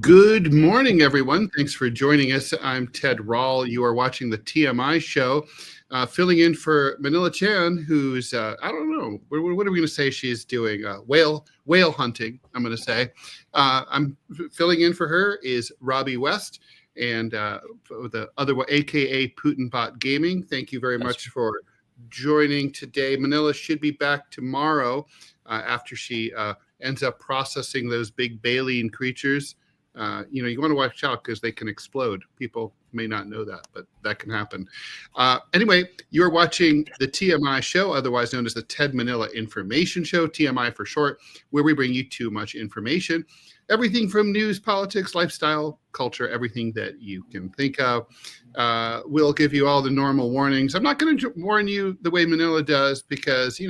Good morning, everyone. Thanks for joining us. I'm Ted Rall. You are watching the TMI Show, filling in for Manila Chan, who's, I don't know, what are we going to say she's doing? Whale hunting, I'm going to say. I'm filling in for her is Robby West and the other one, AKA Putinbot Gaming. Thank you very much for joining today. Manila should be back tomorrow after she ends up processing those big baleen creatures. You want to watch out because they can explode. People may not know that, but that can happen. Anyway, you're watching the TMI Show, otherwise known as the Ted Manila Information Show, TMI for short, where we bring you too much information. Everything from news, politics, lifestyle, culture, everything that you can think of. We'll give you all the normal warnings. I'm not going to warn you the way Manila does because,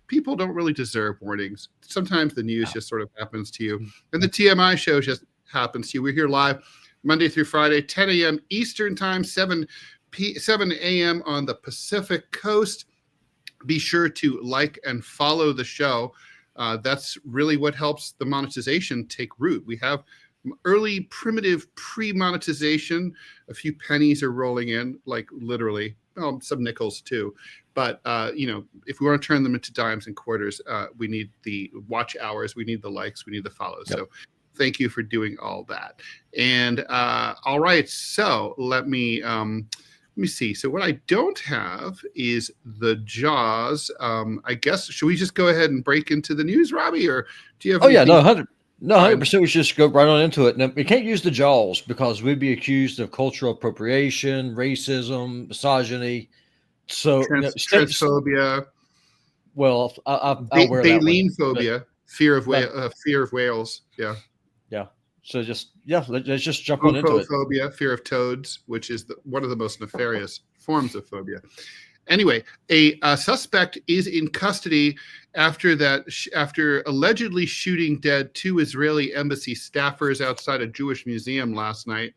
people don't really deserve warnings. Sometimes the news just sort of happens to you. And the TMI Show just happens to you. We're here live Monday through Friday, 10 a.m. Eastern Time, 7 a.m. on the Pacific Coast. Be sure to like and follow the show. That's really what helps the monetization take root. We have early primitive pre-monetization. A few pennies are rolling in, like literally. Well, some nickels too. But, if we want to turn them into dimes and quarters, we need the watch hours, we need the likes, we need the follows. Yep. So thank you for doing all that. And all right, so let me see. So what I don't have is the Jaws. I guess, should we just go ahead and break into the news, Robby? Or do you have 100%. We should just go right on into it. Now, we can't use the Jaws because we'd be accused of cultural appropriation, racism, misogyny. So transphobia. Well, I'll wear that one. Phobia, fear of whales. Yeah. Let's just jump on into it. Phobia, fear of toads, which is one of the most nefarious forms of phobia. Anyway, a suspect is in custody after allegedly shooting dead 2 Israeli embassy staffers outside a Jewish museum last night.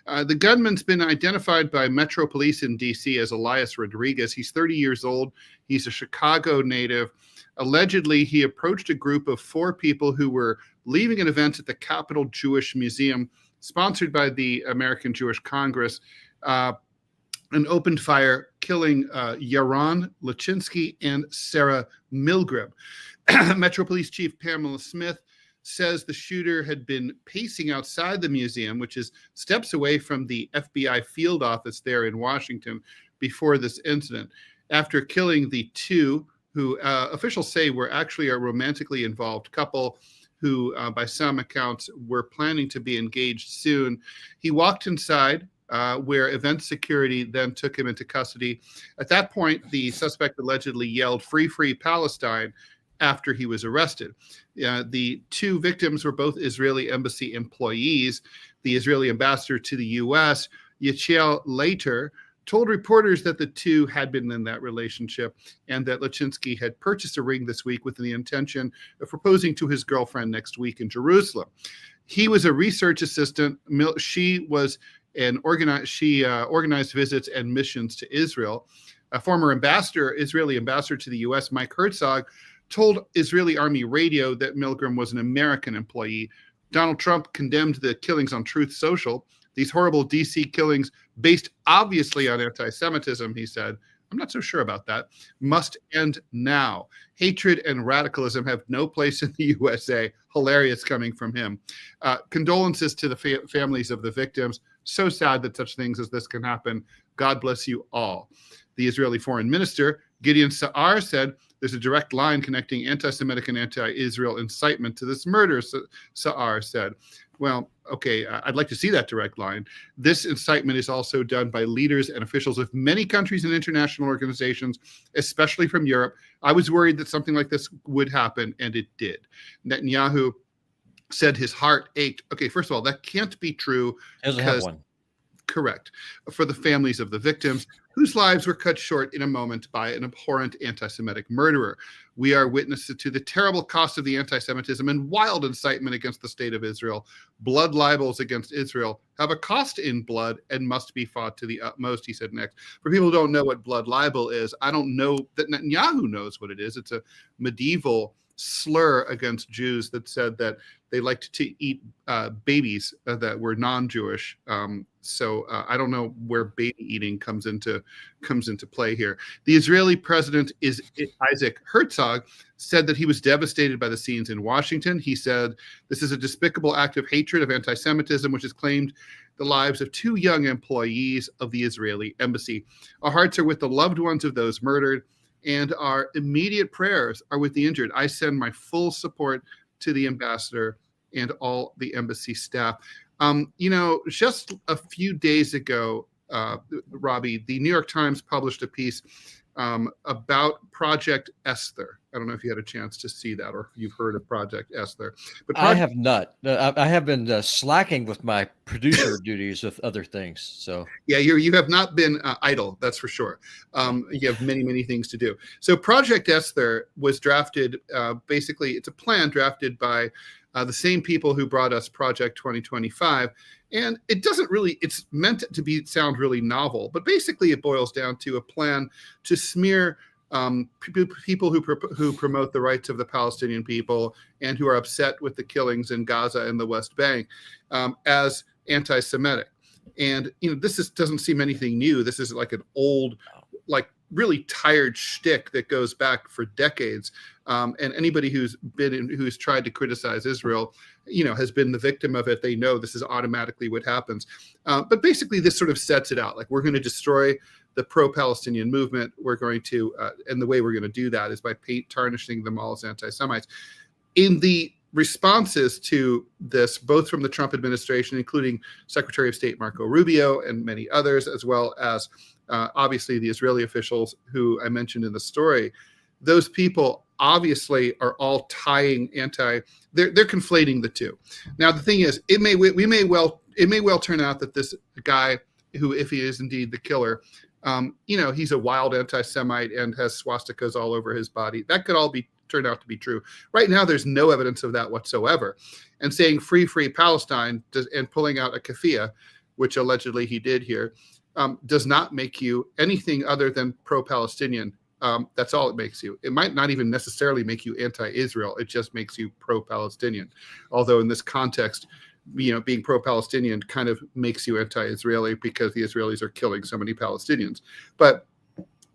The gunman's been identified by Metropolitan in D.C. as Elias Rodriguez. He's 30 years old. He's a Chicago native. Allegedly, he approached a group of 4 people who were leaving an event at the Capitol Jewish Museum, sponsored by the American Jewish Congress, and opened fire, killing Yaron, Lischinsky, and Sarah Milgrim. Metro Police Chief Pamela Smith says the shooter had been pacing outside the museum, which is steps away from the FBI field office there in Washington, before this incident. After killing the 2, who officials say were actually a romantically involved couple who, by some accounts, were planning to be engaged soon, he walked inside, where event security then took him into custody. At that point, the suspect allegedly yelled, "Free, free Palestine," after he was arrested. The 2 victims were both Israeli embassy employees. The Israeli ambassador to the U.S., Yechiel Leiter, told reporters that the 2 had been in that relationship and that Lischinsky had purchased a ring this week with the intention of proposing to his girlfriend next week in Jerusalem. He was a research assistant. She was organized visits and missions to Israel. A former Israeli ambassador to the U.S., Mike Herzog, told Israeli Army Radio that Milgrim was an American employee. Donald Trump condemned the killings on Truth Social. These horrible D.C. killings, based obviously on anti-Semitism, he said, I'm not so sure about that, must end now. Hatred and radicalism have no place in the USA. Hilarious coming from him. Condolences to the families of the victims. So sad that such things as this can happen. God bless you all. The Israeli Foreign Minister, Gideon Sa'ar, said there's a direct line connecting anti-Semitic and anti-Israel incitement to this murder, Sa'ar said. Well, okay, I'd like to see that direct line. This incitement is also done by leaders and officials of many countries and international organizations, especially from Europe. I was worried that something like this would happen, and it did. Netanyahu said his heart ached. Okay, first of all, that can't be true. Doesn't have one. Correct. For the families of the victims whose lives were cut short in a moment by an abhorrent anti-Semitic murderer. We are witnesses to the terrible cost of the anti-Semitism and wild incitement against the state of Israel. Blood libels against Israel have a cost in blood and must be fought to the utmost, he said next. For people who don't know what blood libel is, I don't know that Netanyahu knows what it is. It's a medieval slur against Jews that said that they liked to eat babies that were non-Jewish. So I don't know where baby eating comes into play here. The Israeli president Isaac Herzog said that he was devastated by the scenes in Washington. He said, "This is a despicable act of hatred of anti-Semitism, which has claimed the lives of 2 young employees of the Israeli embassy. Our hearts are with the loved ones of those murdered, and our immediate prayers are with the injured. I send my full support to the ambassador and all the embassy staff." Just a few days ago, Robby, the New York Times published a piece about Project Esther. I don't know if you had a chance to see that or if you've heard of Project Esther. But I have not. I have been slacking with my producer duties with other things. So yeah, you have not been idle, that's for sure. You have many, many things to do. So Project Esther was drafted, basically, it's a plan drafted by the same people who brought us Project 2025. And it doesn't really, it's meant to sound really novel, but basically it boils down to a plan to smear people who promote the rights of the Palestinian people and who are upset with the killings in Gaza and the West Bank as anti-Semitic. And, this doesn't seem anything new. This is like an old, really tired shtick that goes back for decades. And anybody who's tried to criticize Israel, has been the victim of it. They know this is automatically what happens. But basically this sort of sets it out. Like, we're going to destroy the pro-Palestinian movement. We're going to, and the way we're going to do that is by tarnishing them all as anti-Semites. In the responses to this, both from the Trump administration, including Secretary of State Marco Rubio and many others, as well as obviously the Israeli officials who I mentioned in the story, those people obviously are all tying they're conflating the two. Now, the thing is, it may well turn out that this guy, who, if he is indeed the killer, he's a wild anti-Semite and has swastikas all over his body. That could all turn out to be true. Right now, there's no evidence of that whatsoever. And saying free Palestine and pulling out a keffiyeh, which allegedly he did here, does not make you anything other than pro-Palestinian. That's all it makes you. It might not even necessarily make you anti-Israel. It just makes you pro-Palestinian. Although in this context, being pro-Palestinian kind of makes you anti-Israeli because the Israelis are killing so many Palestinians. But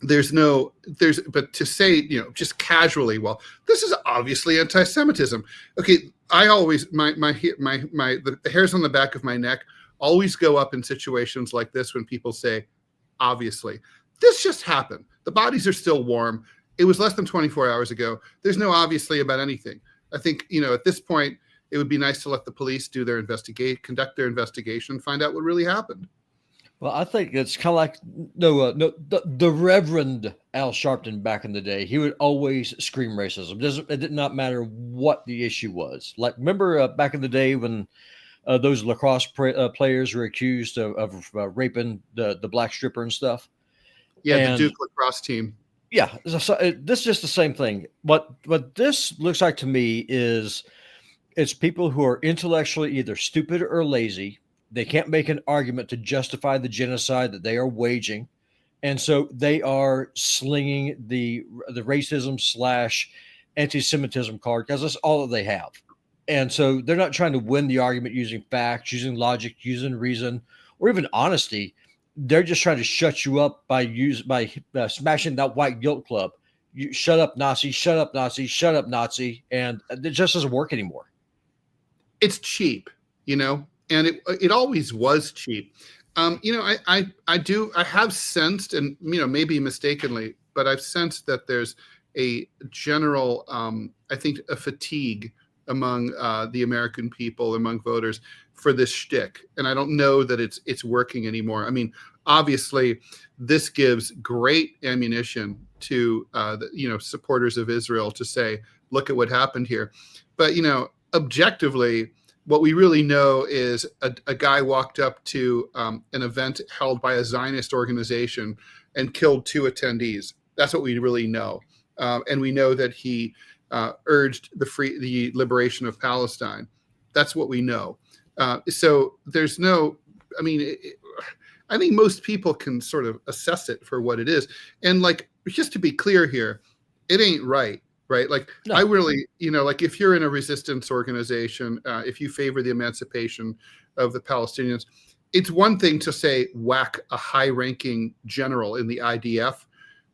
but to say, just casually, well, this is obviously anti-Semitism. Okay, I always, the hairs on the back of my neck always go up in situations like this when people say, obviously. This just happened. The bodies are still warm. It was less than 24 hours ago. There's no obviously about anything. I think, at this point, it would be nice to let the police conduct their investigation, find out what really happened. Well, I think it's kind of like the Reverend Al Sharpton back in the day. He would always scream racism. It did not matter what the issue was. Like, remember back in the day when those lacrosse players were accused of raping the black stripper and stuff? Yeah, the Duke lacrosse team. Yeah, so this is just the same thing. What this looks like to me is it's people who are intellectually either stupid or lazy. They can't make an argument to justify the genocide that they are waging. And so they are slinging the racism / anti-Semitism card because that's all that they have. And so they're not trying to win the argument using facts, using logic, using reason, or even honesty. They're just trying to shut you up by smashing that white guilt club. You shut up, Nazi, shut up, Nazi, shut up, Nazi. And it just doesn't work anymore. It's cheap, and it always was cheap. I have sensed, and maybe mistakenly, but I've sensed that there's a general, I think, a fatigue among the American people, among voters, for this shtick, and I don't know that it's working anymore. I mean, obviously, this gives great ammunition to supporters of Israel to say, "Look at what happened here," but objectively, what we really know is a guy walked up to an event held by a Zionist organization and killed 2 attendees. That's what we really know. And we know that he urged the liberation of Palestine. That's what we know. So there's no, I think most people can sort of assess it for what it is. And just to be clear here, it ain't right, right? Like No. I really, like if you're in a resistance organization, if you favor the emancipation of the Palestinians, it's one thing to say whack a high-ranking general in the IDF.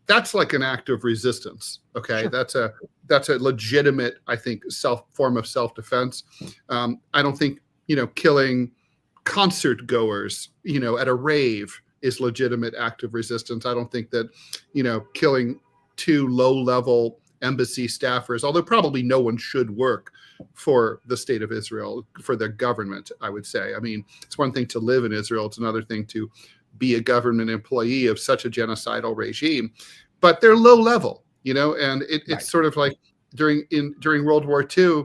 That's like an act of resistance. Okay, Sure. that's a legitimate, I think, form of self-defense. I don't think killing concert goers, at a rave is legitimate act of resistance. I don't think that, killing 2 low-level embassy staffers, although probably no one should work for the state of Israel, for their government, I would say. I mean, it's one thing to live in Israel. It's another thing to be a government employee of such a genocidal regime. But they're low level, and it's sort of like during World War II,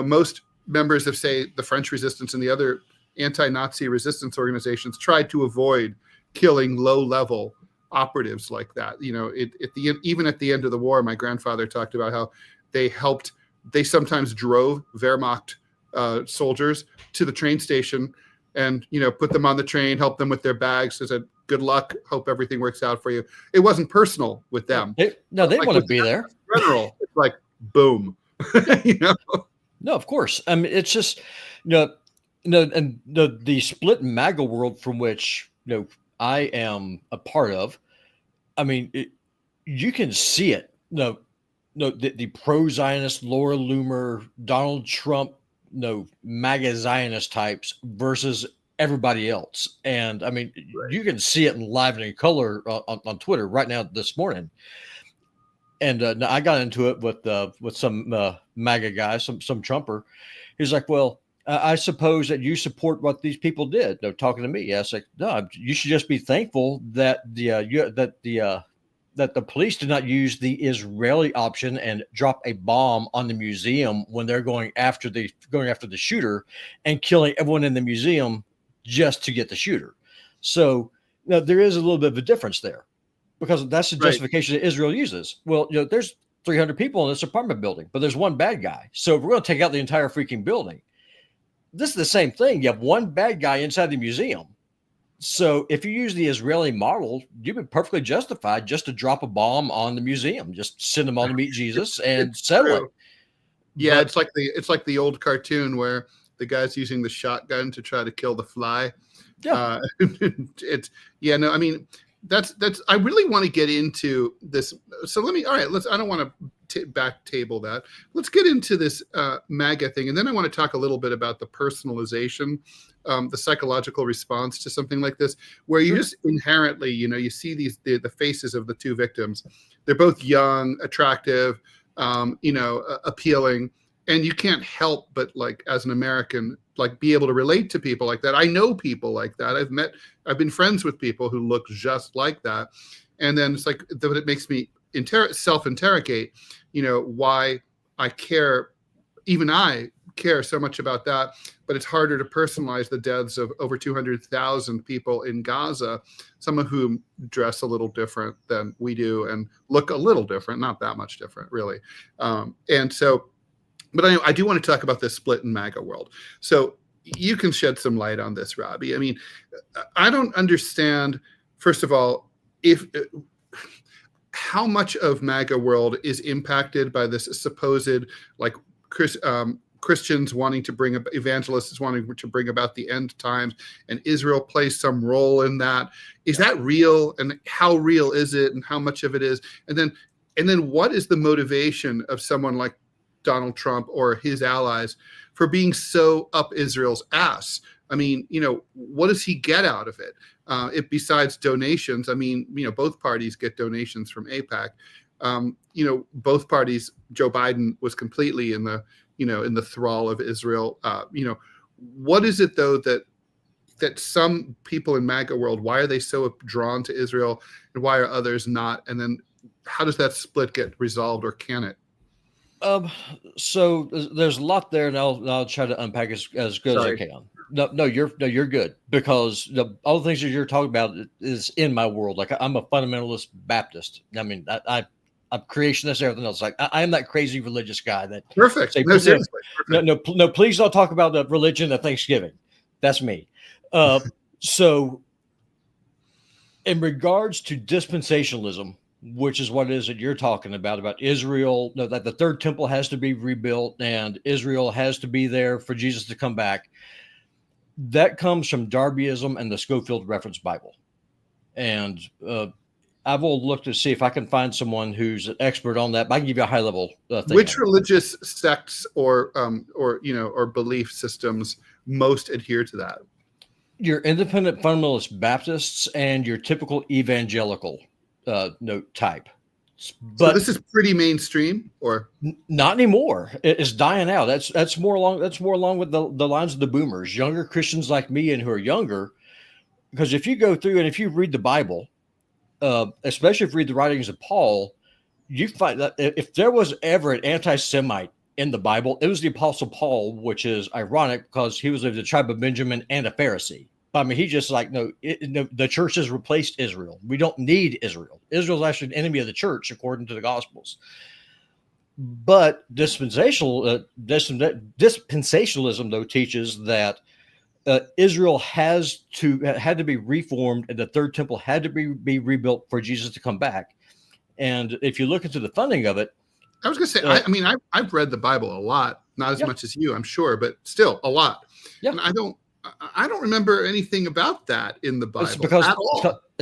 most members of, say, the French resistance and the other anti-Nazi resistance organizations tried to avoid killing low-level operatives like that. Even at the end of the war, my grandfather talked about how they sometimes drove Wehrmacht soldiers to the train station and, put them on the train, help them with their bags, said, good luck, hope everything works out for you. It wasn't personal with them. They want to be there. General, it's like, boom. No, of course. I mean, it's just, and the split MAGA world from which, I am a part of, I mean, you can see it. The pro-Zionist, Laura Loomer, Donald Trump, MAGA Zionist types versus everybody else. And I mean, you can see it in live and in color on Twitter right now this morning. And I got into it with some MAGA guy, some Trumper. He's like, well, I suppose that you support what these people did. They're talking to me. I was like, no, you should just be thankful that the police did not use the Israeli option and drop a bomb on the museum when they're going after the shooter and killing everyone in the museum just to get the shooter. So now there is a little bit of a difference there, because that's the justification that Israel uses. Well, there's 300 people in this apartment building, but there's one bad guy. So if we're going to take out the entire freaking building, this is the same thing. You have one bad guy inside the museum. So if you use the Israeli model, you've been perfectly justified just to drop a bomb on the museum, just send them all to meet Jesus and settle it. Yeah, but it's like the old cartoon where the guy's using the shotgun to try to kill the fly. Yeah. I mean, that's I really want to get into this. So I don't want to back table that. Let's get into this MAGA thing. And then I want to talk a little bit about the personalization, the psychological response to something like this, where you just inherently, you see the faces of the two victims. They're both young, attractive, appealing. And you can't help but, like, as an American, like, be able to relate to people like that. I know people like that. I've been friends with people who look just like that. And then it's like, that it makes me self-interrogate, why I care so much about that, but it's harder to personalize the deaths of over 200,000 people in Gaza, some of whom dress a little different than we do and look a little different, not that much different, really. But anyway, I do want to talk about this split in MAGA world. So you can shed some light on this, Robby. I mean, I don't understand, first of all, how much of MAGA world is impacted by this supposed, like, Christians wanting to bring about, evangelists wanting to bring about the end times, and Israel plays some role in that. Is that real? And how real is it? And how much of it is? And then what is the motivation of someone like Donald Trump or his allies for being so up Israel's ass? I mean, what does he get out of it? Besides donations, I mean, both parties get donations from AIPAC. Both parties, Joe Biden was completely in the thrall of Israel. What is it, though, that some people in MAGA world, why are they so drawn to Israel and why are others not? And then how does that split get resolved, or can it? So there's a lot there, and I'll try to unpack as good as I can. No, you're good, because all the things that you're talking about is in my world. Like, I'm a fundamentalist Baptist. I mean, I'm creationist, everything else. Like, I am that crazy religious guy that perfect. Say, Seriously. Perfect. No, please don't talk about the religion at Thanksgiving. That's me. So in regards to dispensationalism, which is what it is that you're talking about Israel, that the third temple has to be rebuilt and Israel has to be there for Jesus to come back. That comes from Darbyism and the Schofield Reference Bible. And I will look to see if I can find someone who's an expert on that. But I can give you a high level thing. Which religious sects or belief systems most adhere to that? Your independent fundamentalist Baptists and your typical evangelical type. But so this is pretty mainstream, or not anymore. It's dying out. That's more along with the lines of the boomers, younger Christians like me and who are younger. Because if you go through and if you read the Bible, especially if you read the writings of Paul, you find that if there was ever an anti-Semite in the Bible, it was the Apostle Paul, which is ironic because he was of the tribe of Benjamin and a Pharisee. But I mean, he just like, no, the church has replaced Israel. We don't need Israel. Israel is actually an enemy of the church, according to the Gospels. But dispensationalism, though, teaches that Israel had to be reformed, and the third temple had to be rebuilt for Jesus to come back. And if you look into the funding of it, I was going to say, I've read the Bible a lot, not as much as you, I'm sure, but still a lot. Yeah. And I don't remember anything about that in the Bible It's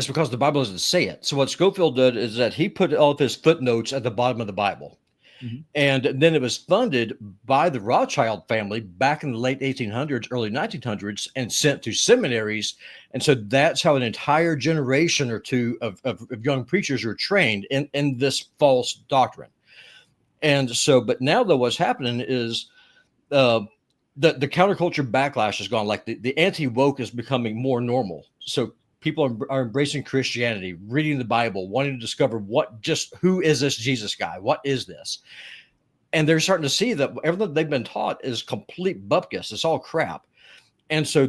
because the Bible doesn't say it. So what Schofield did is that he put all of his footnotes at the bottom of the Bible. Mm-hmm. And then it was funded by the Rothschild family back in the late 1800s, early 1900s, and sent to seminaries. And so that's how an entire generation or two of young preachers were trained in this false doctrine. And so, but now though, what's happening is the counterculture backlash is gone. Like the anti-woke is becoming more normal. So people are embracing Christianity, reading the Bible, wanting to discover who is this Jesus guy? What is this? And they're starting to see that everything they've been taught is complete bupkis. It's all crap. And so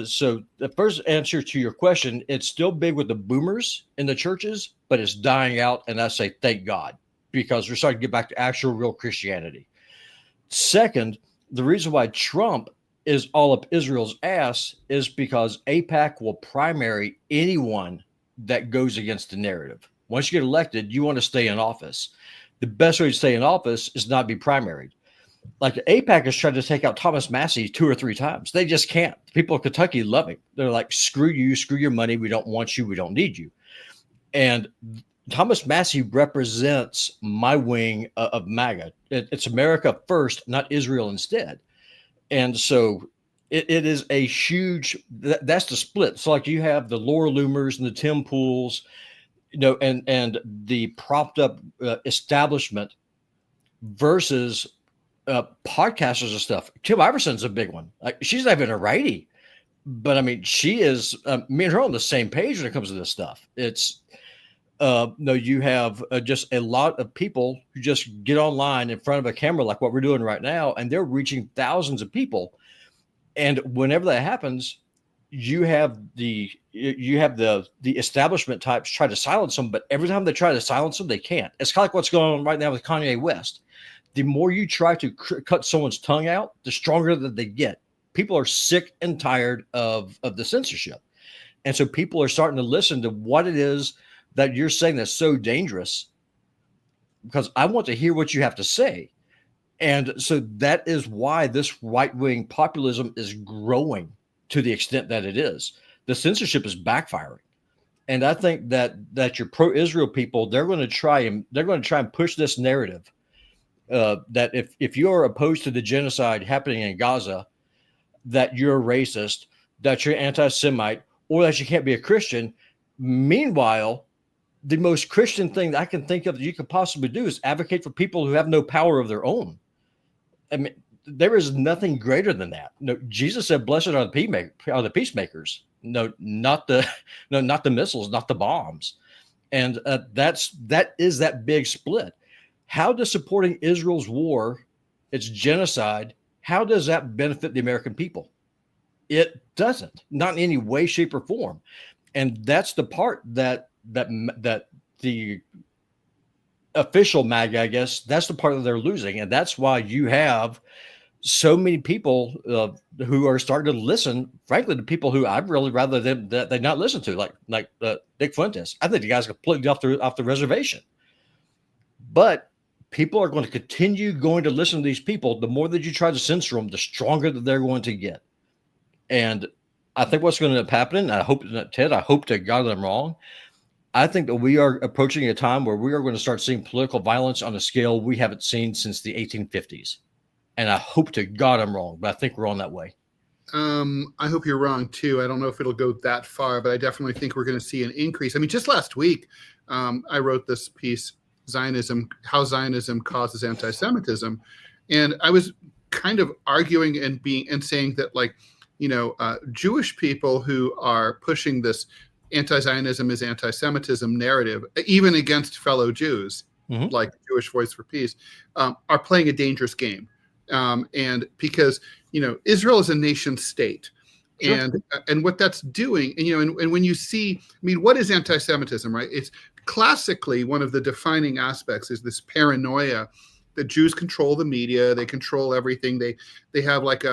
so the first answer to your question, it's still big with the boomers in the churches, but it's dying out. And I say, thank God, because we're starting to get back to actual real Christianity. Second, the reason why Trump is all up Israel's ass is because AIPAC will primary anyone that goes against the narrative. Once you get elected, you want to stay in office. The best way to stay in office is not be primaried. Like the AIPAC has tried to take out Thomas Massey 2 or 3 times. They just can't. The people of Kentucky love him. They're like, screw you, screw your money. We don't want you. We don't need you. And Thomas Massey represents my wing of MAGA. It's America first, not Israel instead. And so it is a huge, that's the split. So like you have the Laura Loomers and the Tim Pools, and the propped up establishment versus podcasters and stuff. Kim Iverson's a big one. Like, she's not even a righty, but I mean, she is, me and her on the same page when it comes to this stuff. It's, you have just a lot of people who just get online in front of a camera like what we're doing right now, and they're reaching thousands of people. And whenever that happens, you have the establishment types try to silence them, but every time they try to silence them, they can't. It's kind of like what's going on right now with Kanye West. The more you try to cut someone's tongue out, the stronger that they get. People are sick and tired of the censorship. And so people are starting to listen to what it is that you're saying that's so dangerous, because I want to hear what you have to say. And so that is why this right-wing populism is growing to the extent that it is. The censorship is backfiring. And I think that your pro-Israel people, they're going to try and push this narrative that if you're opposed to the genocide happening in Gaza, that you're a racist, that you're anti-Semite, or that you can't be a Christian. Meanwhile, the most Christian thing that I can think of that you could possibly do is advocate for people who have no power of their own. I mean, there is nothing greater than that. No, Jesus said, "Blessed are the peacemakers." No, not the missiles, not the bombs, and that is that big split. How does supporting Israel's war, its genocide, how does that benefit the American people? It doesn't, not in any way, shape, or form, and that's the part that the official MAGA, I guess, that's the part that they're losing. And that's why you have so many people who are starting to listen, frankly, to people who I'd really rather them that they not listen to, like Nick Fuentes. I think the guy's completely off the reservation. But people are going to continue going to listen to these people. The more that you try to censor them, the stronger that they're going to get. And I think what's going to end up happening, I hope to God that I'm wrong. I think that we are approaching a time where we are going to start seeing political violence on a scale we haven't seen since the 1850s. And I hope to God I'm wrong, but I think we're on that way. I hope you're wrong too. I don't know if it'll go that far, but I definitely think we're going to see an increase. I mean, just last week, I wrote this piece, How Zionism Causes Anti-Semitism. And I was kind of arguing and saying that, like, Jewish people who are pushing this anti-Zionism is anti-Semitism narrative, even against fellow Jews, like Jewish Voice for Peace, are playing a dangerous game. And because, Israel is a nation state. Sure. And what that's doing, and when you see, I mean, what is anti-Semitism, right? It's classically one of the defining aspects is this paranoia that Jews control the media, they control everything. They have like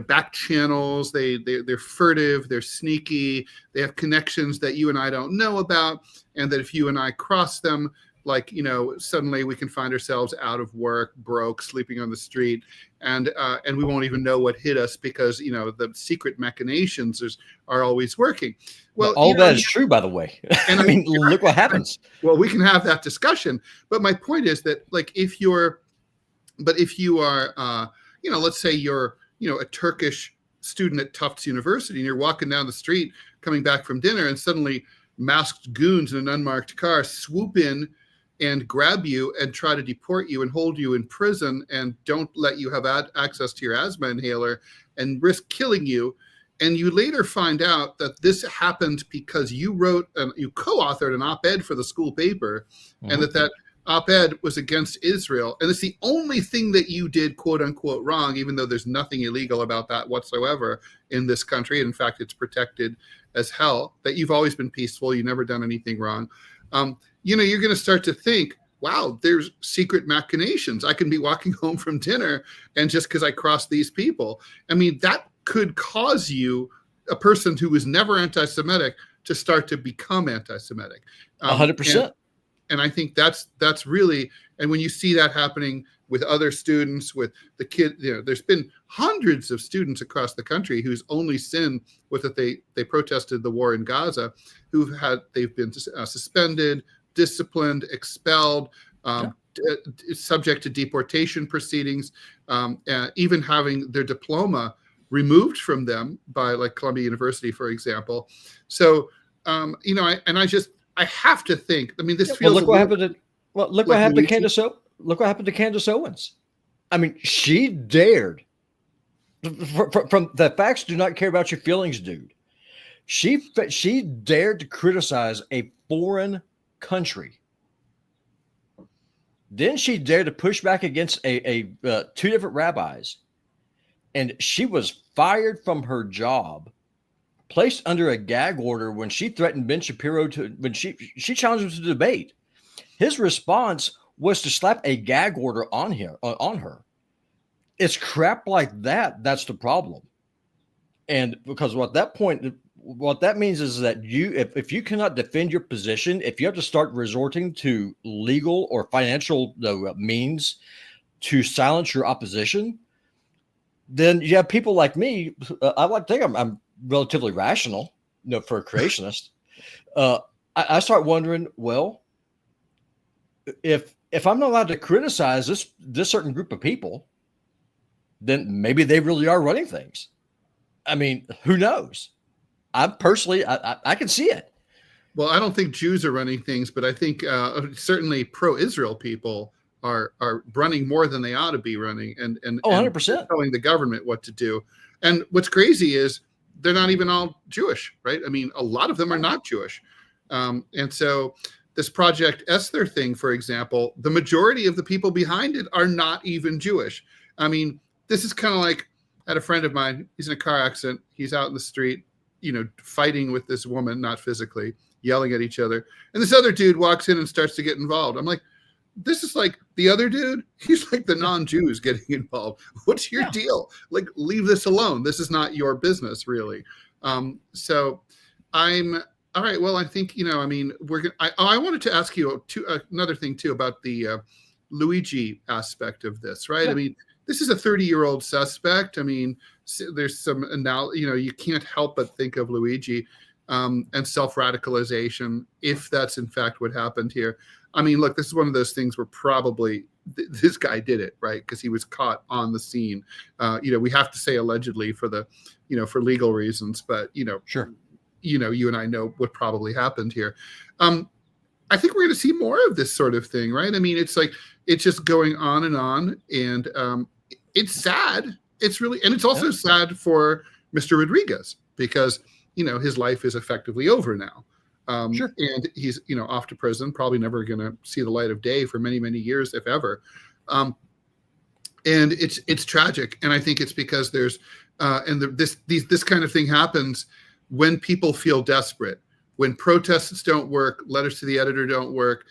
back channels. They're furtive, they're sneaky, they have connections that you and I don't know about, and that if you and I cross them, like, suddenly we can find ourselves out of work, broke, sleeping on the street, and we won't even know what hit us because the secret machinations are always working. Well, all that is true, by the way. And I mean, look what happens. Well, we can have that discussion, but my point is that, like, if you are, let's say you're a Turkish student at Tufts University, and you're walking down the street coming back from dinner, and suddenly masked goons in an unmarked car swoop in and grab you and try to deport you and hold you in prison and don't let you have access to your asthma inhaler and risk killing you. And you later find out that this happened because you co-authored an op-ed for the school paper, and that op-ed was against Israel. And it's the only thing that you did, quote unquote, wrong, even though there's nothing illegal about that whatsoever in this country. In fact, it's protected as hell, that you've always been peaceful. You've never done anything wrong. You're going to start to think, wow, there's secret machinations. I can be walking home from dinner, and just because I crossed these people, I mean, that could cause you, a person who was never anti-Semitic, to start to become anti-Semitic. 100%. And I think that's really, and when you see that happening with other students, with the kid, there's been hundreds of students across the country whose only sin was that they protested the war in Gaza, they've been suspended, disciplined, expelled, subject to deportation proceedings, even having their diploma removed from them by, like, Columbia University, for example. So, I have to think. I mean, this feels. Look what happened to Candace. Look what happened to Candace Owens. I mean, she dared. From the facts do not care about your feelings, dude. She dared to criticize a foreign country. Then she dared to push back against two different rabbis, and she was fired from her job, placed under a gag order when she threatened Ben Shapiro when she challenged him to debate. His response was to slap a gag order on her. It's crap like that. That's the problem. And because what that means is that if you cannot defend your position, if you have to start resorting to legal or financial means to silence your opposition, then you have people like me. I like to think I'm relatively rational, for a creationist. I start wondering, well, if I'm not allowed to criticize this certain group of people, then maybe they really are running things. I mean, who knows? I can see it. Well, I don't think Jews are running things, but I think certainly pro-Israel people are running more than they ought to be running, and 100% telling the government what to do. And what's crazy is they're not even all Jewish, right? I mean, a lot of them are not Jewish. And so this Project Esther thing, for example, the majority of the people behind it are not even Jewish. I mean, this is kind of like, I had a friend of mine, he's in a car accident. He's out in the street, fighting with this woman, not physically, yelling at each other. And this other dude walks in and starts to get involved. I'm like, this is like the other dude. He's like the non-Jews getting involved. What's your deal? Like, leave this alone. This is not your business, really. So I'm all right. Well, I think, I mean, I wanted to ask you another thing too about the Luigi aspect of this, right? I mean, this is a 30-year-old suspect. I mean, there's some you can't help but think of Luigi and self-radicalization, if that's in fact what happened here. I mean, look, this is one of those things where probably this guy did it, right? Because he was caught on the scene. We have to say allegedly for the, for legal reasons, but sure. You and I know what probably happened here. I think we're going to see more of this sort of thing, right? I mean, it's like it's just going on, and it's sad. It's really, and it's also sad for Mr. Rodriguez because his life is effectively over now. Sure. And he's, off to prison, probably never going to see the light of day for many, many years, if ever. And it's tragic. And I think it's because there's, this kind of thing happens when people feel desperate, when protests don't work, letters to the editor don't work.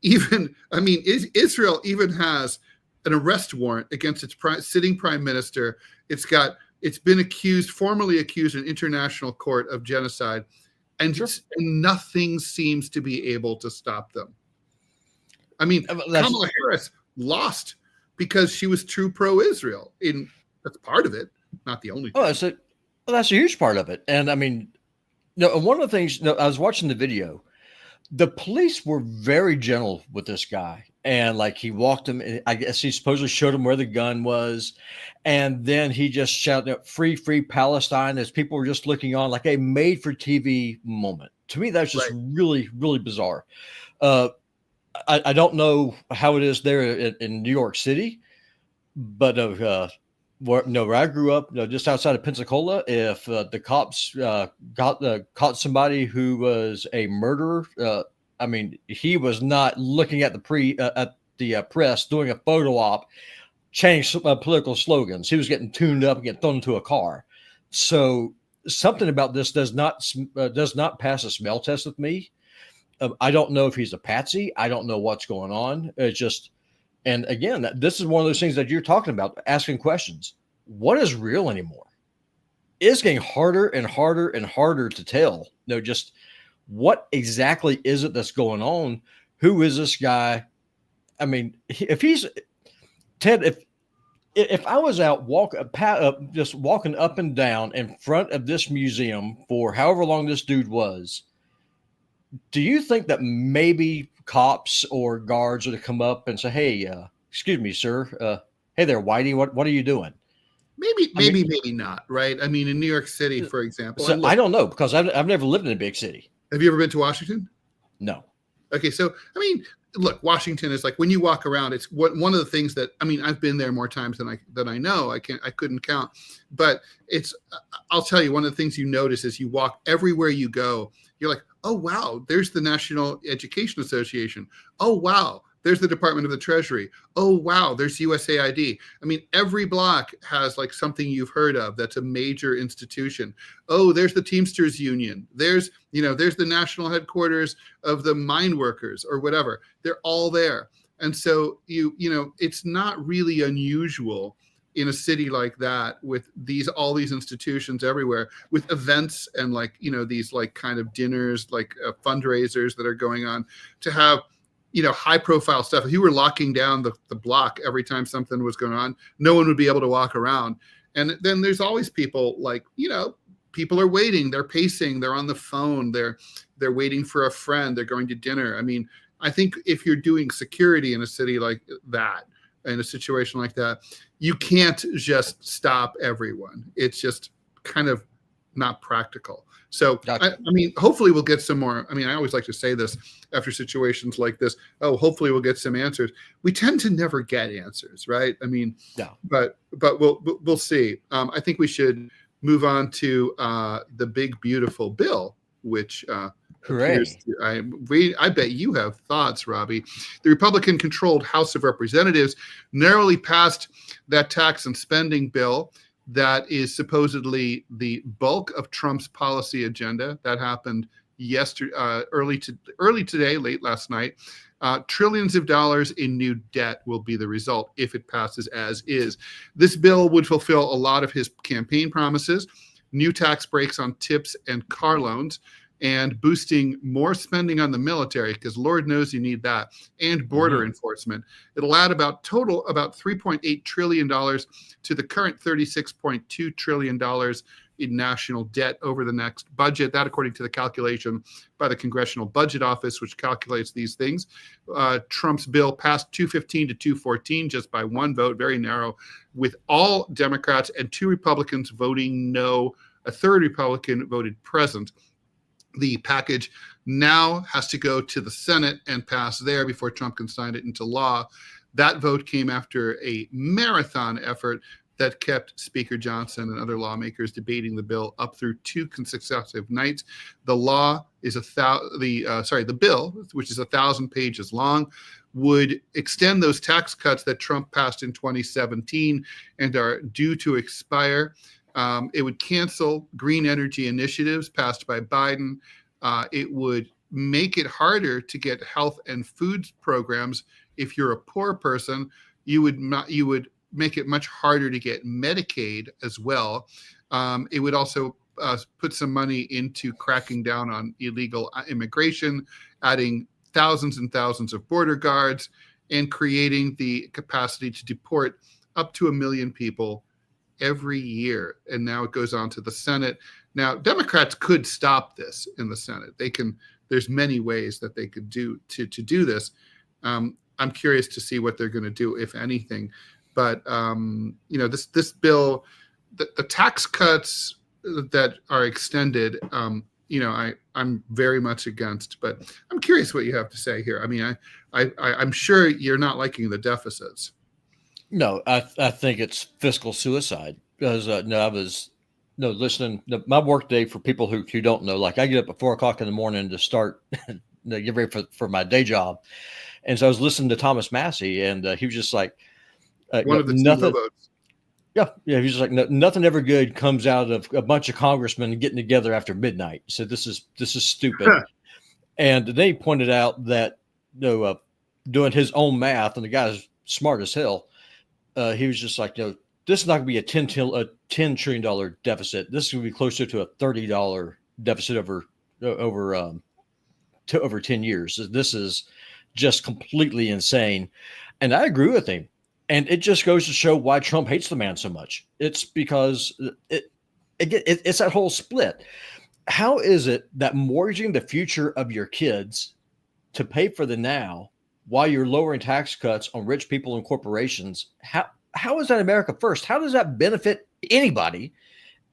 Israel even has an arrest warrant against its sitting prime minister. It's been formally accused in international court of genocide. And nothing seems to be able to stop them. I mean, Kamala Harris lost because she was true pro-Israel. That's part of it, not the only thing. That's a huge part of it. And I mean, one of the things, I was watching the video. The police were very gentle with this guy. And like he walked him, I guess he supposedly showed him where the gun was. And then he just shouted, free, free Palestine, as people were just looking on like a made for TV moment. To me, that's just really, really bizarre. I don't know how it is there in New York City, but where I grew up, just outside of Pensacola, if the cops caught somebody who was a murderer, I mean, he was not looking at the press doing a photo op, change political slogans. He was getting tuned up and getting thrown into a car. So something about this does not pass a smell test with me. I don't know if he's a patsy. I don't know what's going on. It's just, and again, this is one of those things that you're talking about, asking questions. What is real anymore? It's getting harder and harder and harder to tell. Just what exactly is it that's going on? Who is this guy? I mean, if he's Ted, if I was out just walking up and down in front of this museum for however long this dude was, do you think that maybe cops or guards would have come up and say, "Hey, excuse me, sir. Hey there, Whitey. What are you doing?" Maybe not. Right? I mean, in New York City, for example. So I don't know because I've never lived in a big city. Have you ever been to Washington? No. Okay, so I mean, look, Washington is like when you walk around, it's one of the things that I mean, I've been there more times than I know. I couldn't count, but I'll tell you, one of the things you notice is you walk everywhere you go. You're like, oh wow, there's the National Education Association. Oh wow, there's the Department of the Treasury. Oh wow, there's USAID. I mean, every block has like something you've heard of that's a major institution. Oh, there's the Teamsters Union. There's the national headquarters of the mine workers or whatever. They're all there. And so it's not really unusual in a city like that with all these institutions everywhere, with events and these like kind of dinners, like fundraisers that are going on, to have high profile stuff. If you were locking down the block every time something was going on, no one would be able to walk around. And then there's always people people are waiting, they're pacing, they're on the phone, they're waiting for a friend, they're going to dinner. I mean, I think if you're doing security in a city like that, in a situation like that, you can't just stop everyone. It's just kind of not practical. So, gotcha. I mean, hopefully we'll get some more. I mean, I always like to say this after situations like this. Oh, hopefully we'll get some answers. We tend to never get answers, right? I mean, yeah. But we'll see. I think we should move on to the big beautiful bill, which appears to, I bet you have thoughts, Robby. The Republican-controlled House of Representatives narrowly passed that tax and spending bill that is supposedly the bulk of Trump's policy agenda. That happened yesterday, early today, late last night. Trillions of dollars in new debt will be the result if it passes as is. This bill would fulfill a lot of his campaign promises, new tax breaks on tips and car loans, and boosting more spending on the military, because Lord knows you need that, and border enforcement. It'll add about $3.8 trillion to the current $36.2 trillion in national debt over the next budget. That, according to the calculation by the Congressional Budget Office, which calculates these things. Trump's bill passed 215 to 214 just by one vote, very narrow, with all Democrats and 2 Republicans voting no. A 3rd Republican voted present. The package now has to go to the Senate and pass there before Trump can sign it into law. That vote came after a marathon effort that kept Speaker Johnson and other lawmakers debating the bill up through 2 consecutive nights. The bill, which is 1,000 pages long, would extend those tax cuts that Trump passed in 2017 and are due to expire. It would cancel green energy initiatives passed by Biden. It would make it harder to get health and food programs if you're a poor person. You would make it much harder to get Medicaid as well. It would also put some money into cracking down on illegal immigration, adding thousands and thousands of border guards, and creating the capacity to deport up to 1 million people every year. And now it goes on to the Senate. Now, Democrats could stop this in the Senate. They can. There's many ways that they could do to do this. I'm curious to see what they're going to do, if anything. But this bill, the tax cuts that are extended, I'm very much against. But I'm curious what you have to say here. I mean, I'm sure you're not liking the deficits. No, I think it's fiscal suicide, because listening. My work day, for people who don't know, like, I get up at 4:00 in the morning to start get ready for my day job, and so I was listening to Thomas Massey, and he was just like, one of the nothing. votes. Yeah, he was just like, nothing ever good comes out of a bunch of congressmen getting together after midnight. So this is stupid. And then he pointed out that doing his own math, and the guy's smart as hell. He was just like, this is not going to be a $10 trillion deficit. This is going to be closer to a $30 deficit over 10 years. This is just completely insane. And I agree with him. And it just goes to show why Trump hates the man so much. It's because it's that whole split. How is it that mortgaging the future of your kids to pay for the now, while you're lowering tax cuts on rich people and corporations, how is that America first? How does that benefit anybody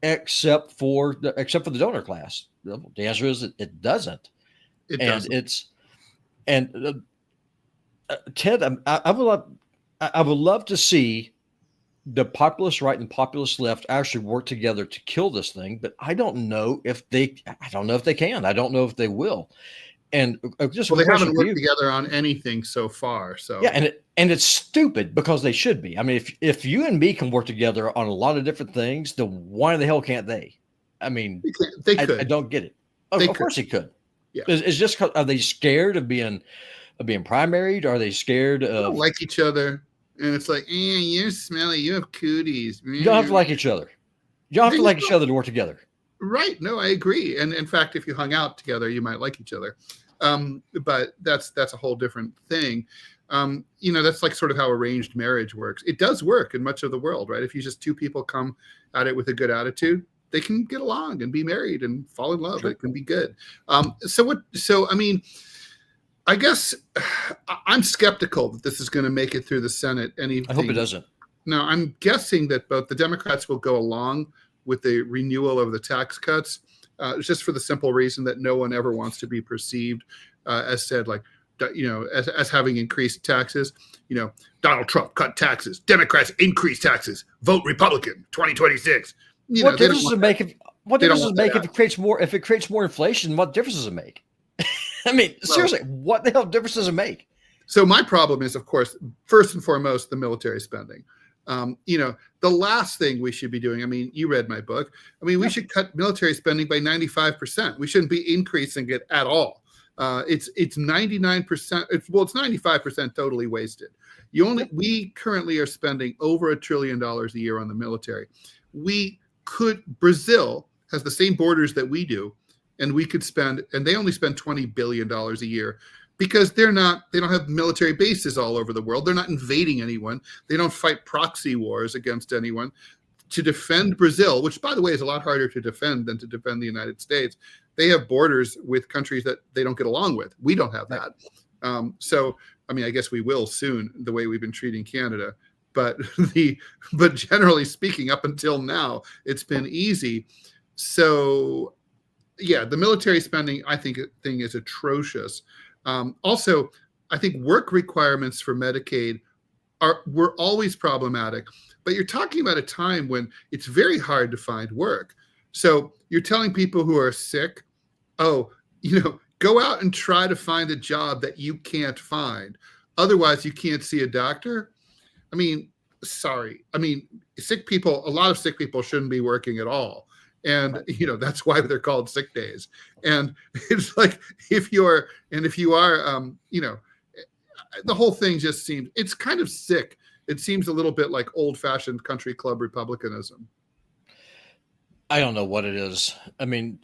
except for the donor class? The answer is it doesn't. It doesn't. Ted, I would love to see the populist right and populist left actually work together to kill this thing, but I don't know if they can. I don't know if they will. And they haven't worked together on anything so far. So yeah, and it's stupid, because they should be. I mean, if you and me can work together on a lot of different things, then why the hell can't they? I mean, they could. I don't get it. Of course they could. Yeah. It's just, are they scared of being primaried? Are they scared of? They don't like each other, and it's like, you're smelly. You have cooties. You don't have to like each other. You don't have to like each other to work together. Right. No, I agree. And in fact, if you hung out together, you might like each other. But that's a whole different thing. That's like sort of how arranged marriage works. It does work in much of the world, right? If you just 2 people come at it with a good attitude, they can get along and be married and fall in love. Sure. It can be good. I guess I'm skeptical that this is going to make it through the Senate. I hope it doesn't. Now, I'm guessing that both the Democrats will go along with the renewal of the tax cuts, just for the simple reason that no one ever wants to be perceived as said, like, as having increased taxes. Donald Trump cut taxes. Democrats increase taxes. Vote Republican 2026. What difference does it make if it creates more? If it creates more inflation, what difference does it make? I mean, seriously, what the hell difference does it make? So my problem is, of course, first and foremost, the military spending. The last thing we should be doing, I mean, you read my book. I mean, we should cut military spending by 95%. We shouldn't be increasing it at all. It's 99%. It's 95% totally wasted. We currently are spending over $1 trillion a year on the military. Brazil has the same borders that we do, and we could spend, and they only spend $20 billion a year because they don't have military bases all over the world. They're not invading anyone. They don't fight proxy wars against anyone. To defend Brazil, which by the way is a lot harder to defend than to defend the United States, they have borders with countries that they don't get along with. We don't have that. So, I mean, I guess we will soon, the way we've been treating Canada. But generally speaking, up until now, it's been easy. So, yeah, the military spending, I think, thing is atrocious. Also, I think work requirements for Medicaid were always problematic. But you're talking about a time when it's very hard to find work. So you're telling people who are sick, go out and try to find a job that you can't find. Otherwise, you can't see a doctor. I mean, sorry. I mean, a lot of sick people shouldn't be working at all. And, that's why they're called sick days. And it's like, if you are, the whole thing just seems, it's kind of sick. It seems a little bit like old-fashioned country club republicanism. I don't know what it is. I mean,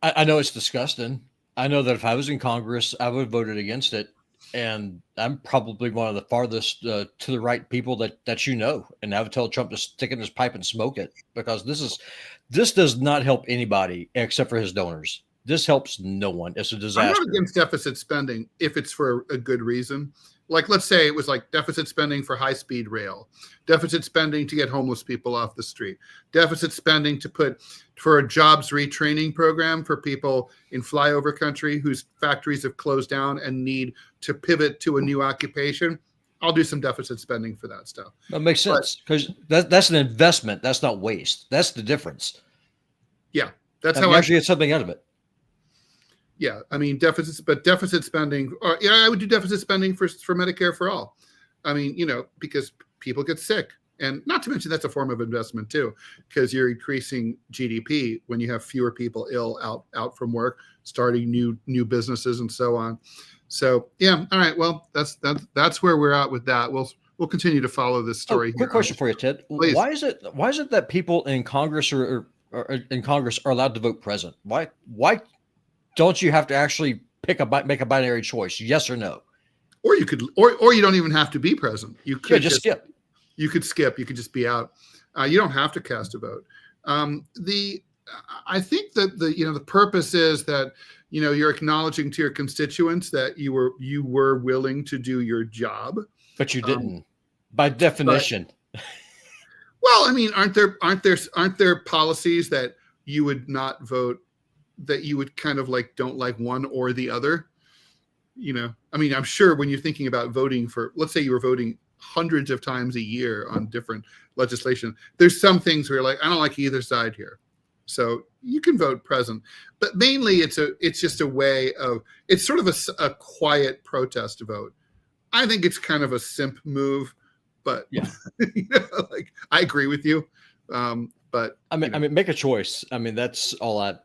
I know it's disgusting. I know that if I was in Congress, I would have voted against it. And I'm probably one of the farthest to the right people that and I would tell Trump to stick in his pipe and smoke it, because this does not help anybody except for his donors. This helps no one. It's a disaster. I'm not against deficit spending if it's for a good reason. Like, let's say it was like deficit spending for high-speed rail, deficit spending to get homeless people off the street, deficit spending for a jobs retraining program for people in flyover country whose factories have closed down and need to pivot to a new occupation. I'll do some deficit spending for that stuff. That makes sense, because that's an investment. That's not waste. That's the difference. Yeah, that's how I actually get something out of it. Yeah, I mean deficit spending. I would do deficit spending for Medicare for all. I mean, because people get sick, and not to mention that's a form of investment too, because you're increasing GDP when you have fewer people ill out from work, starting new businesses and so on. So yeah, all right. Well, that's where we're at with that. We'll continue to follow this story. Quick question for you, Ted. Please. Why is it that people in Congress or in Congress are allowed to vote present? Why don't you have to actually make a binary choice, yes or no? Or you could, or you don't even have to be present. You could just skip. You could skip. You could just be out. You don't have to cast a vote. I think that the purpose is that you're acknowledging to your constituents that you were willing to do your job, but you didn't, by definition. Well, I mean, aren't there policies that you would not vote? That you would kind of like don't like one or the other, I mean, I'm sure when you're thinking about voting for, let's say you were voting hundreds of times a year on different legislation, there's some things where you're like, I don't like either side here, so you can vote present. But mainly it's just a way of, it's sort of a quiet protest vote. I think it's kind of a simp move, but yeah, like I agree with you. But I mean, make a choice. I mean, that's all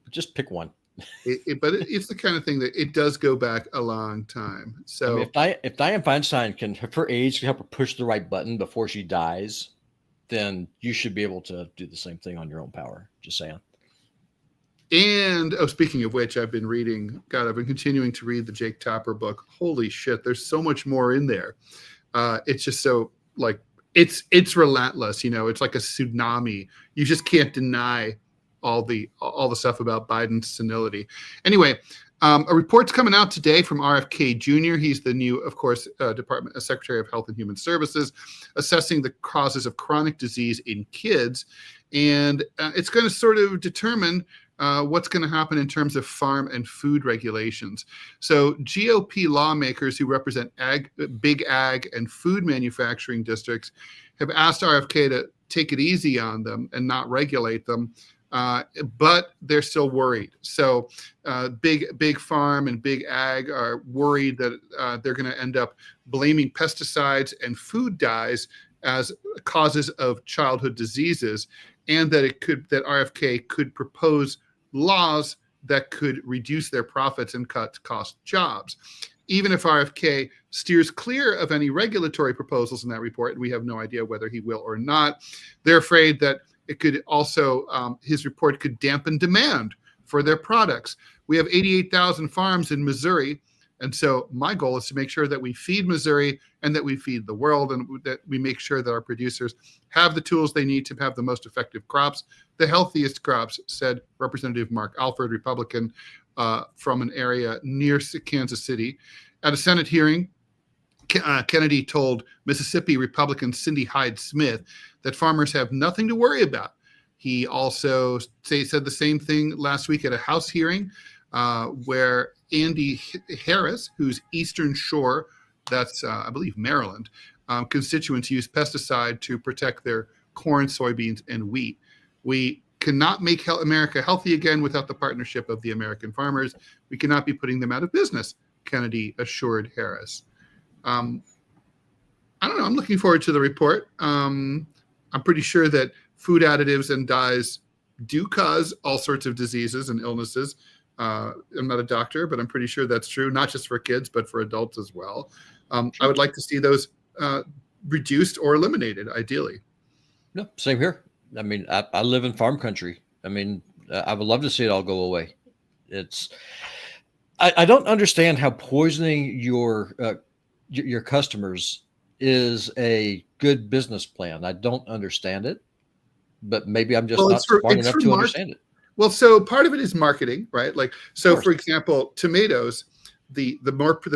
just pick one. But it's the kind of thing that it does go back a long time. So if Dianne Feinstein her age can help her push the right button before she dies, then you should be able to do the same thing on your own power. Just saying. And speaking of which, I've been continuing to read the Jake Tapper book. Holy shit, there's so much more in there. It's just so like it's relentless. It's like a tsunami. You just can't deny all the stuff about Biden's senility. Anyway, a report's coming out today from RFK Jr. He's the new, of course, Secretary of Health and Human Services, assessing the causes of chronic disease in kids. And it's going to sort of determine what's going to happen in terms of farm and food regulations. So GOP lawmakers who represent big ag and food manufacturing districts have asked RFK to take it easy on them and not regulate them. But they're still worried. So big farm and big ag are worried that they're going to end up blaming pesticides and food dyes as causes of childhood diseases, and that RFK could propose laws that could reduce their profits and cut cost jobs. Even if RFK steers clear of any regulatory proposals in that report, and we have no idea whether he will or not, they're afraid that it could also, his report could dampen demand for their products. We have 88,000 farms in Missouri. And so my goal is to make sure that we feed Missouri and that we feed the world, and that we make sure that our producers have the tools they need to have the most effective crops, the healthiest crops, said Representative Mark Alford, Republican, from an area near Kansas City. At a Senate hearing, Kennedy told Mississippi Republican Cindy Hyde-Smith that farmers have nothing to worry about. He also said the same thing last week at a House hearing where Andy Harris, who's Eastern Shore, that's I believe Maryland, constituents use pesticide to protect their corn, soybeans, and wheat. We cannot make America healthy again without the partnership of the American farmers. We cannot be putting them out of business, Kennedy assured Harris. I don't know. I'm looking forward to the report. I'm pretty sure that food additives and dyes do cause all sorts of diseases and illnesses. I'm not a doctor, but I'm pretty sure that's true, not just for kids, but for adults as well. I would like to see those reduced or eliminated, ideally. No, same here. I mean, I live in farm country. I mean, I would love to see it all go away. I don't understand how poisoning your customers is a good business plan. I don't understand it, but maybe I'm just not smart enough to understand it. Well, so part of it is marketing, right? Like, so for example, tomatoes, the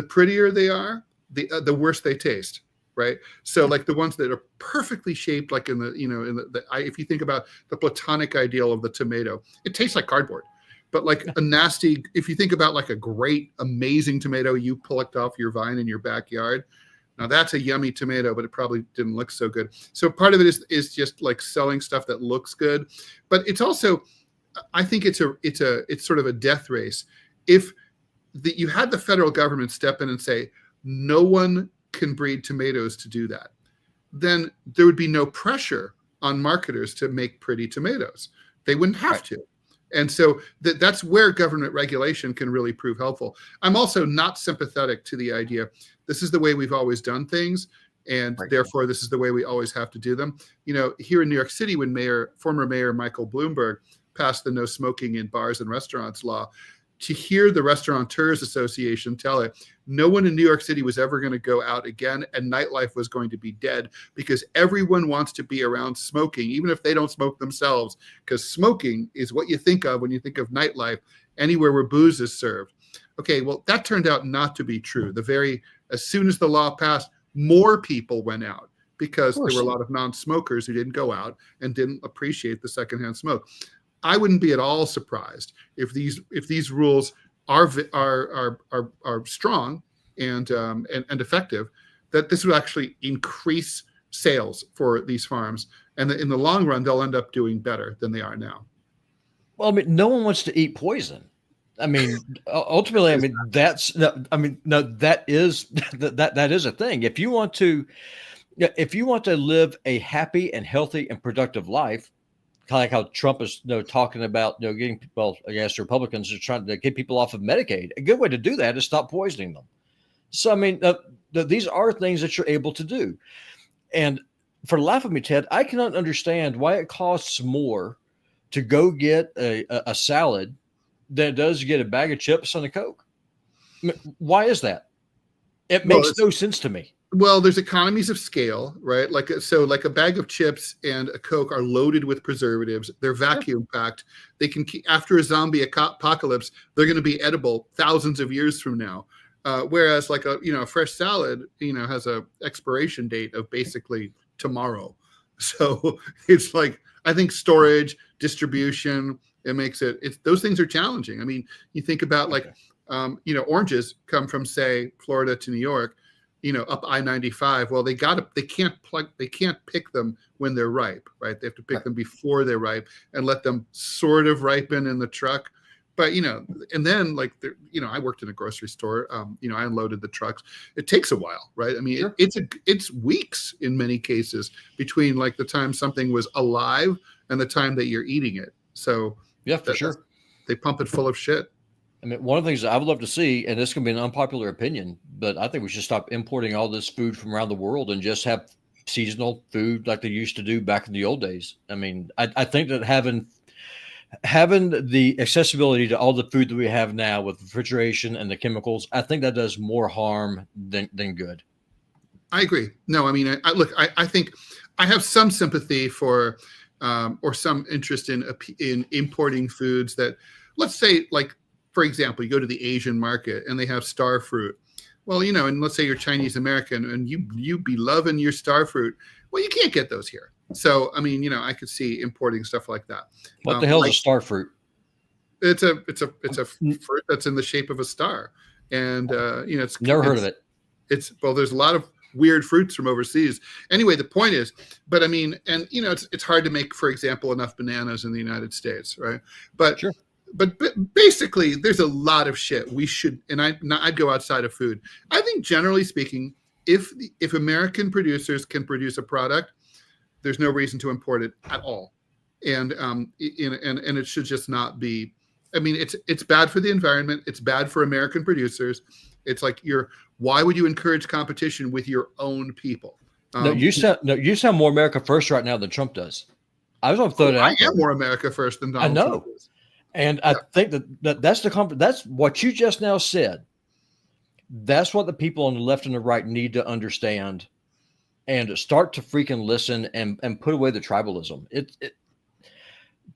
prettier they are, the worse they taste, right? So like the ones that are perfectly shaped, like in the, if you think about the platonic ideal of the tomato, it tastes like cardboard. But like a nasty, if you think about like a great, amazing tomato you plucked off your vine in your backyard, now that's a yummy tomato, but it probably didn't look so good. So part of it is just like selling stuff that looks good, but it's also, I think it's sort of a death race. If you had the federal government step in and say, no one can breed tomatoes to do that, then there would be no pressure on marketers to make pretty tomatoes. They wouldn't have to. And so that's where government regulation can really prove helpful. I'm also not sympathetic to the idea, this is the way we've always done things, and therefore this is the way we always have to do them. Here in New York City, when former Mayor Michael Bloomberg passed the no smoking in bars and restaurants law, to hear the Restaurateurs Association tell it, no one in New York City was ever going to go out again, and nightlife was going to be dead because everyone wants to be around smoking, even if they don't smoke themselves, because smoking is what you think of when you think of nightlife, anywhere where booze is served. Okay, well, that turned out not to be true. As soon as the law passed, more people went out because there were a lot of non-smokers who didn't go out and didn't appreciate the secondhand smoke. I wouldn't be at all surprised if these rules are strong and effective, that this would actually increase sales for these farms, and in the long run they'll end up doing better than they are now. Well, I mean, no one wants to eat poison. I mean, ultimately, I mean that is a thing. If you want to live a happy and healthy and productive life, kind of like how Trump is talking about getting people, I guess Republicans are trying to get people off of Medicaid. A good way to do that is stop poisoning them. So I mean, these are things that you're able to do. And for the life of me, Ted, I cannot understand why it costs more to go get a salad than it does to get a bag of chips and a Coke. I mean, why is that? It makes no sense to me. Well, there's economies of scale, right? Like a bag of chips and a Coke are loaded with preservatives. They're vacuum packed. They can keep, after a zombie apocalypse, they're going to be edible thousands of years from now. Whereas like a fresh salad, has a expiration date of basically tomorrow. So it's like, I think storage, distribution, it makes those things are challenging. I mean, you think about oranges come from, say, Florida to New York, up I-95. Well, they can't pick them when they're ripe, right? They have to pick them before they're ripe and let them sort of ripen in the truck. But, and then I worked in a grocery store, I unloaded the trucks. It takes a while, right? I mean, it's weeks in many cases between the time something was alive and the time that you're eating it. So yeah, for sure. They pump it full of shit. I mean, one of the things I would love to see, and this can be an unpopular opinion, but I think we should stop importing all this food from around the world and just have seasonal food like they used to do back in the old days. I mean, I think that having the accessibility to all the food that we have now with refrigeration and the chemicals, I think that does more harm than good. I agree. No, I mean, I think I have some sympathy for or some interest in importing foods that, let's say, like, for example, you go to the Asian market and they have star fruit. Well, you know, and let's say you're Chinese American and you be loving your star fruit. Well, you can't get those here. So, I mean, you know, I could see importing stuff like that. What the hell is a star fruit? It's a fruit that's in the shape of a star, and you know, never heard of it. There's a lot of weird fruits from overseas. Anyway, the point is, but I mean, and you know, it's hard to make, for example, enough bananas in the United States, right? But sure. But basically, there's a lot of shit we should, and I'd go outside of food. I think generally speaking, if American producers can produce a product, there's no reason to import it at all, and it should just not be. I mean, it's bad for the environment. It's bad for American producers. It's like why would you encourage competition with your own people? You sound more America first right now than Trump does. I was going to throw it out. I am more America first than Donald Trump is. And I think that's what you just now said. That's what the people on the left and the right need to understand and start to freaking listen and put away the tribalism.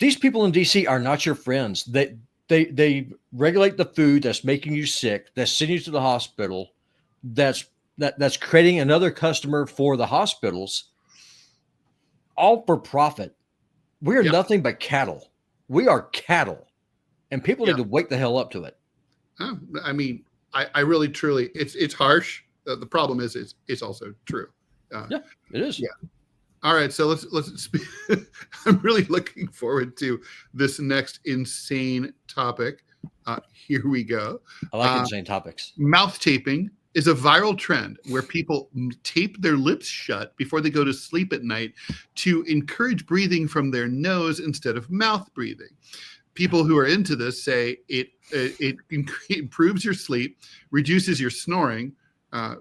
These people in DC are not your friends. They regulate the food that's making you sick, that's sending you to the hospital, that's creating another customer for the hospitals, all for profit. We are nothing but cattle. We are cattle, and people need to wake the hell up to it. I mean, I really, truly, it's harsh. The problem is it's also true. Yeah, it is. Yeah. All right, so let's. I'm really looking forward to this next insane topic. Here we go. I like insane topics. Mouth taping is a viral trend where people tape their lips shut before they go to sleep at night to encourage breathing from their nose instead of mouth breathing. People who are into this say it improves your sleep, reduces your snoring,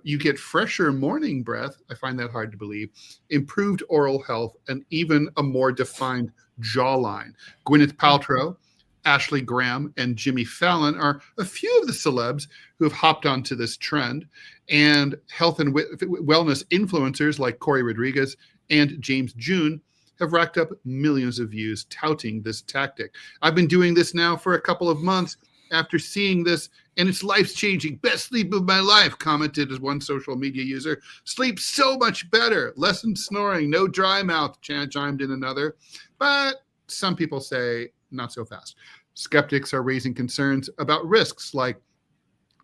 you get fresher morning breath. I find that hard to believe. Improved oral health and even a more defined jawline. Gwyneth Paltrow, Ashley Graham, and Jimmy Fallon are a few of the celebs who have hopped onto this trend, and health and wellness influencers like Corey Rodriguez and James June have racked up millions of views touting this tactic. I've been doing this now for a couple of months after seeing this, and it's life-changing. Best sleep of my life, commented as one social media user. Sleep so much better, lessened snoring, no dry mouth, chimed in another. But some people say not so fast. Skeptics are raising concerns about risks like,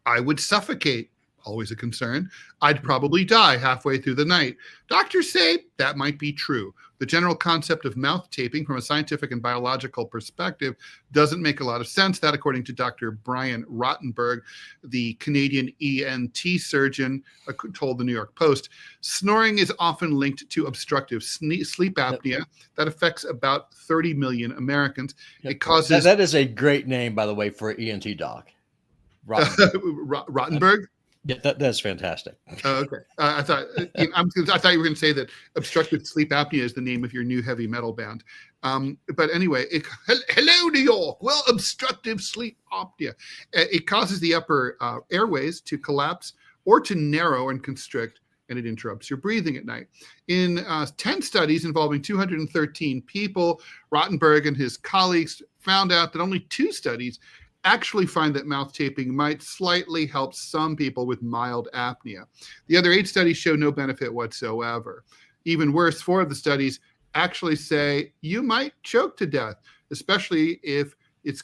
I would suffocate, always a concern. I'd probably die halfway through the night. Doctors say that might be true. The general concept of mouth taping from a scientific and biological perspective doesn't make a lot of sense. That, according to Dr. Brian Rottenberg, the Canadian ENT surgeon, told the New York Post. Snoring is often linked to obstructive sleep apnea that affects about 30 million Americans. It causes... That is a great name, by the way, for an ENT doc. Rottenberg? Yeah, that's fantastic. Okay. I thought you were going to say that obstructive sleep apnea is the name of your new heavy metal band. But anyway, hello, New York. Well, obstructive sleep apnea. It causes the upper airways to collapse or to narrow and constrict, and it interrupts your breathing at night. In 10 studies involving 213 people, Rottenberg and his colleagues found out that only 2 studies actually find that mouth taping might slightly help some people with mild apnea. The other 8 studies show no benefit whatsoever. Even worse, 4 of the studies actually say you might choke to death, especially if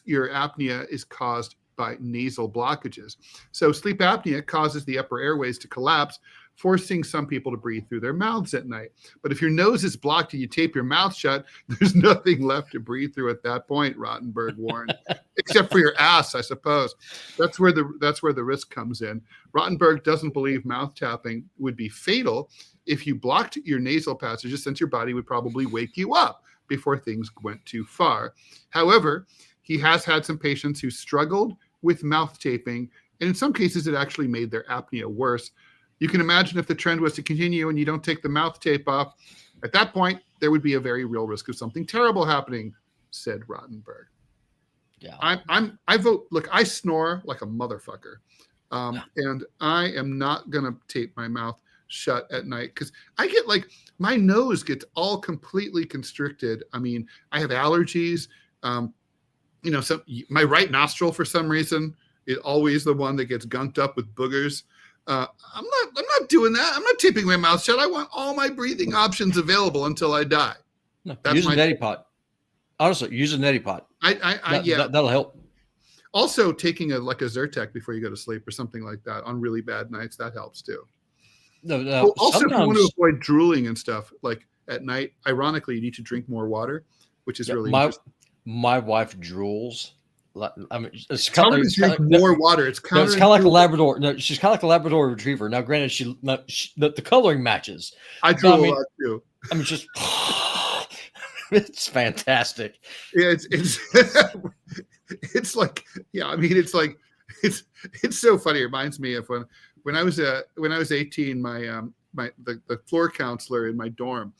your apnea is caused by nasal blockages. So sleep apnea causes the upper airways to collapse, forcing some people to breathe through their mouths at night. But if your nose is blocked and you tape your mouth shut, there's nothing left to breathe through at that point, Rottenberg warned, except for your ass, I suppose. That's where the risk comes in. Rottenberg doesn't believe mouth tapping would be fatal if you blocked your nasal passages, since your body would probably wake you up before things went too far. However, he has had some patients who struggled with mouth taping, and in some cases, it actually made their apnea worse. You can imagine if the trend was to continue and you don't take the mouth tape off, at that point, there would be a very real risk of something terrible happening, said Rottenberg. Yeah. I vote. Look, I snore like a motherfucker. And I am not going to tape my mouth shut at night because I get like my nose gets all completely constricted. I mean, I have allergies. My right nostril for some reason is always the one that gets gunked up with boogers. I'm not doing that. I'm not taping my mouth shut. I want all my breathing options available until I die. No, use a neti pot. Honestly, use a neti pot. That'll help. Also, taking a Zyrtec before you go to sleep or something like that on really bad nights, that helps too. No, also, if you want to avoid drooling and stuff, like at night, ironically, you need to drink more water, which is really interesting. My wife drools. I mean, it's kind of drink more water. It's kind of like a Labrador. No, she's kind of like a Labrador Retriever. Now, granted, the coloring matches. I drool a lot too. I mean, just it's fantastic. Yeah, it's like, yeah. I mean, it's so funny. It reminds me of when I was 18. The floor counselor in my dorm,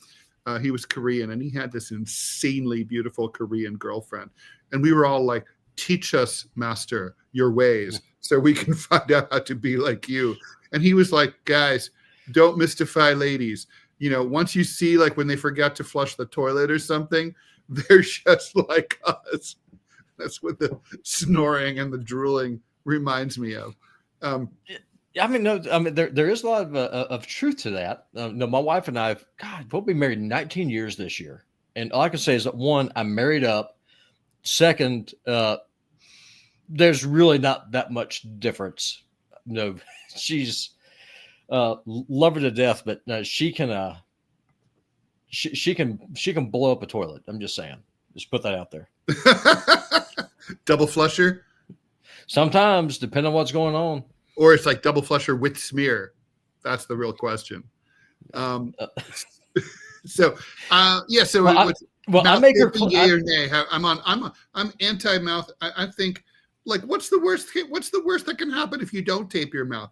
he was Korean, and he had this insanely beautiful Korean girlfriend, and we were all like, "Teach us, master, your ways, so we can find out how to be like you." And he was like, "Guys, don't mystify ladies. Once you see like when they forget to flush the toilet or something, they're just like us." That's what the snoring and the drooling reminds me of. There is a lot of truth to that. My wife and I, we'll be married 19 years this year. And all I can say is that, one, I'm married up. Second, there's really not that much difference. No, she's love her to death, but she can blow up a toilet. I'm just saying. Just put that out there. Double flusher? Sometimes, depending on what's going on. Or it's like double flusher with smear. That's the real question. So I make her yay or nay. I'm anti-mouth. I think, like, what's the worst that can happen if you don't tape your mouth?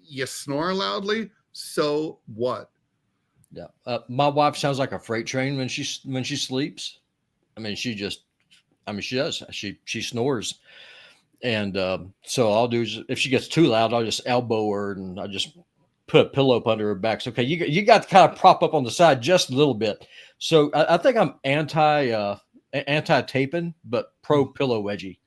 You snore loudly. So what? Yeah. My wife sounds like a freight train when she sleeps. I mean, she does. She snores. And so I'll do, if she gets too loud, I'll just elbow her and I'll just put a pillow up under her back. So, okay, you got to kind of prop up on the side just a little bit. So I think I'm anti-taping, but pro-pillow wedgie.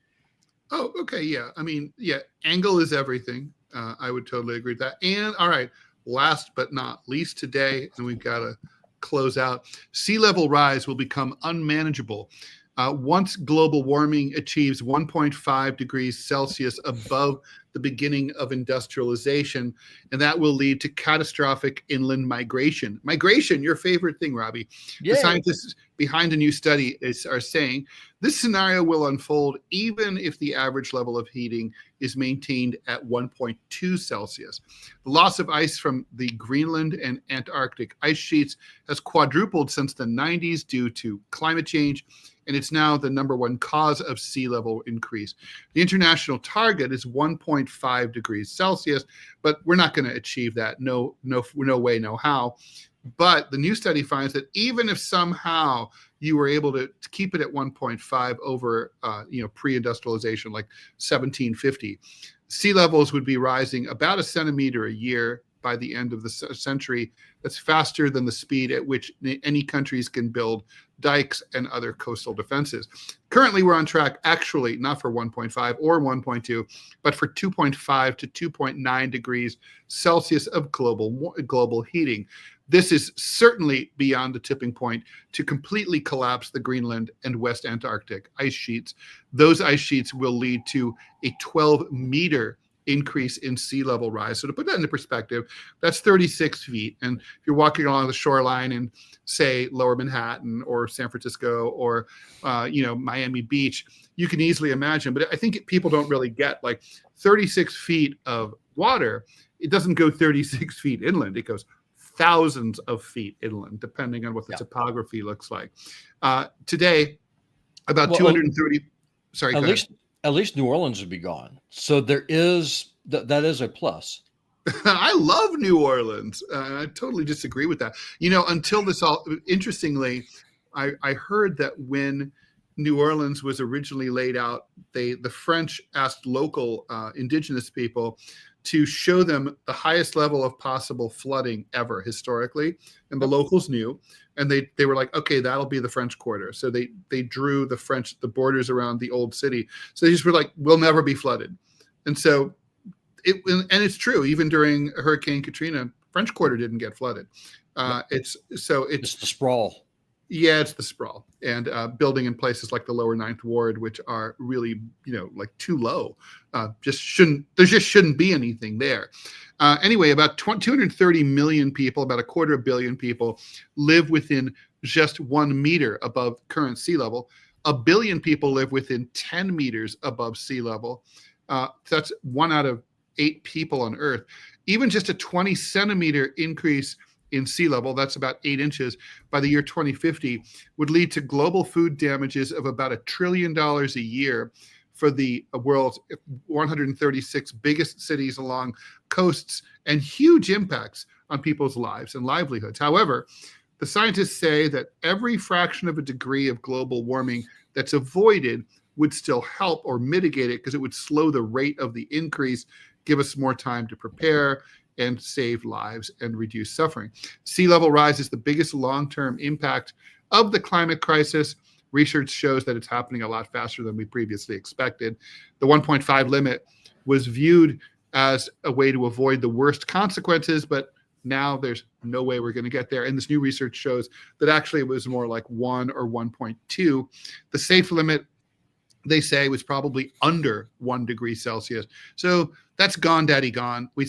Oh, okay, yeah. I mean, yeah, angle is everything. I would totally agree with that. And all right, last but not least today, and we've got to close out, sea level rise will become unmanageable once global warming achieves 1.5 degrees Celsius above the beginning of industrialization, and that will lead to catastrophic inland migration. Migration, your favorite thing, Robby. Yay. The scientists behind a new study are saying this scenario will unfold even if the average level of heating is maintained at 1.2 Celsius. The loss of ice from the Greenland and Antarctic ice sheets has quadrupled since the 90s due to climate change, and it's now the number one cause of sea level increase. The international target is 1.5 degrees Celsius, but we're not going to achieve that. No way, no how. But the new study finds that even if somehow you were able to keep it at 1.5 over, pre-industrialization, like 1750, sea levels would be rising about a centimeter a year by the end of the century. That's faster than the speed at which any countries can build dikes and other coastal defenses. Currently, we're on track, actually, not for 1.5 or 1.2, but for 2.5 to 2.9 degrees Celsius of global heating. This is certainly beyond the tipping point to completely collapse the Greenland and West Antarctic ice sheets. Those ice sheets will lead to a 12-meter increase in sea level rise. So to put that into perspective, that's 36 feet. And if you're walking along the shoreline in, say, Lower Manhattan or San Francisco or, Miami Beach, you can easily imagine. But I think people don't really get, like, 36 feet of water. It doesn't go 36 feet inland. It goes thousands of feet inland, depending on what the topography looks like. Today, about 230. Sorry, At go ahead. least at least New Orleans would be gone. So there is that is a plus. I love New Orleans. I totally disagree with that. Until this all, interestingly, I heard that when New Orleans was originally laid out, the French asked local indigenous people to show them the highest level of possible flooding ever historically, and the locals knew, and they were like, okay, that'll be the French Quarter. So they drew the borders around the old city. So they just were like, we'll never be flooded, and so. It's true. Even during Hurricane Katrina, French Quarter didn't get flooded. It's the sprawl. Yeah, it's the sprawl and building in places like the lower Ninth Ward, which are really like too low. There just shouldn't be anything there. Anyway, about 230 million people, about a quarter of a billion people, live within just 1 meter above current sea level. 1 billion people live within 10 meters above sea level. That's 1 out of 8 people on Earth. Even just a 20 centimeter increase in sea level, that's about 8 inches, by the year 2050, would lead to global food damages of about $1 trillion a year for the world's 136 biggest cities along coasts, and huge impacts on people's lives and livelihoods. However, the scientists say that every fraction of a degree of global warming that's avoided would still help or mitigate it, because it would slow the rate of the increase, give us more time to prepare, and save lives and reduce suffering. Sea level rise is the biggest long-term impact of the climate crisis. Research shows that it's happening a lot faster than we previously expected. The 1.5 limit was viewed as a way to avoid the worst consequences, but now there's no way we're going to get there. And this new research shows that actually it was more like 1 or 1.2. The safe limit, they say, was probably under 1 degree Celsius. So that's gone, daddy, gone. We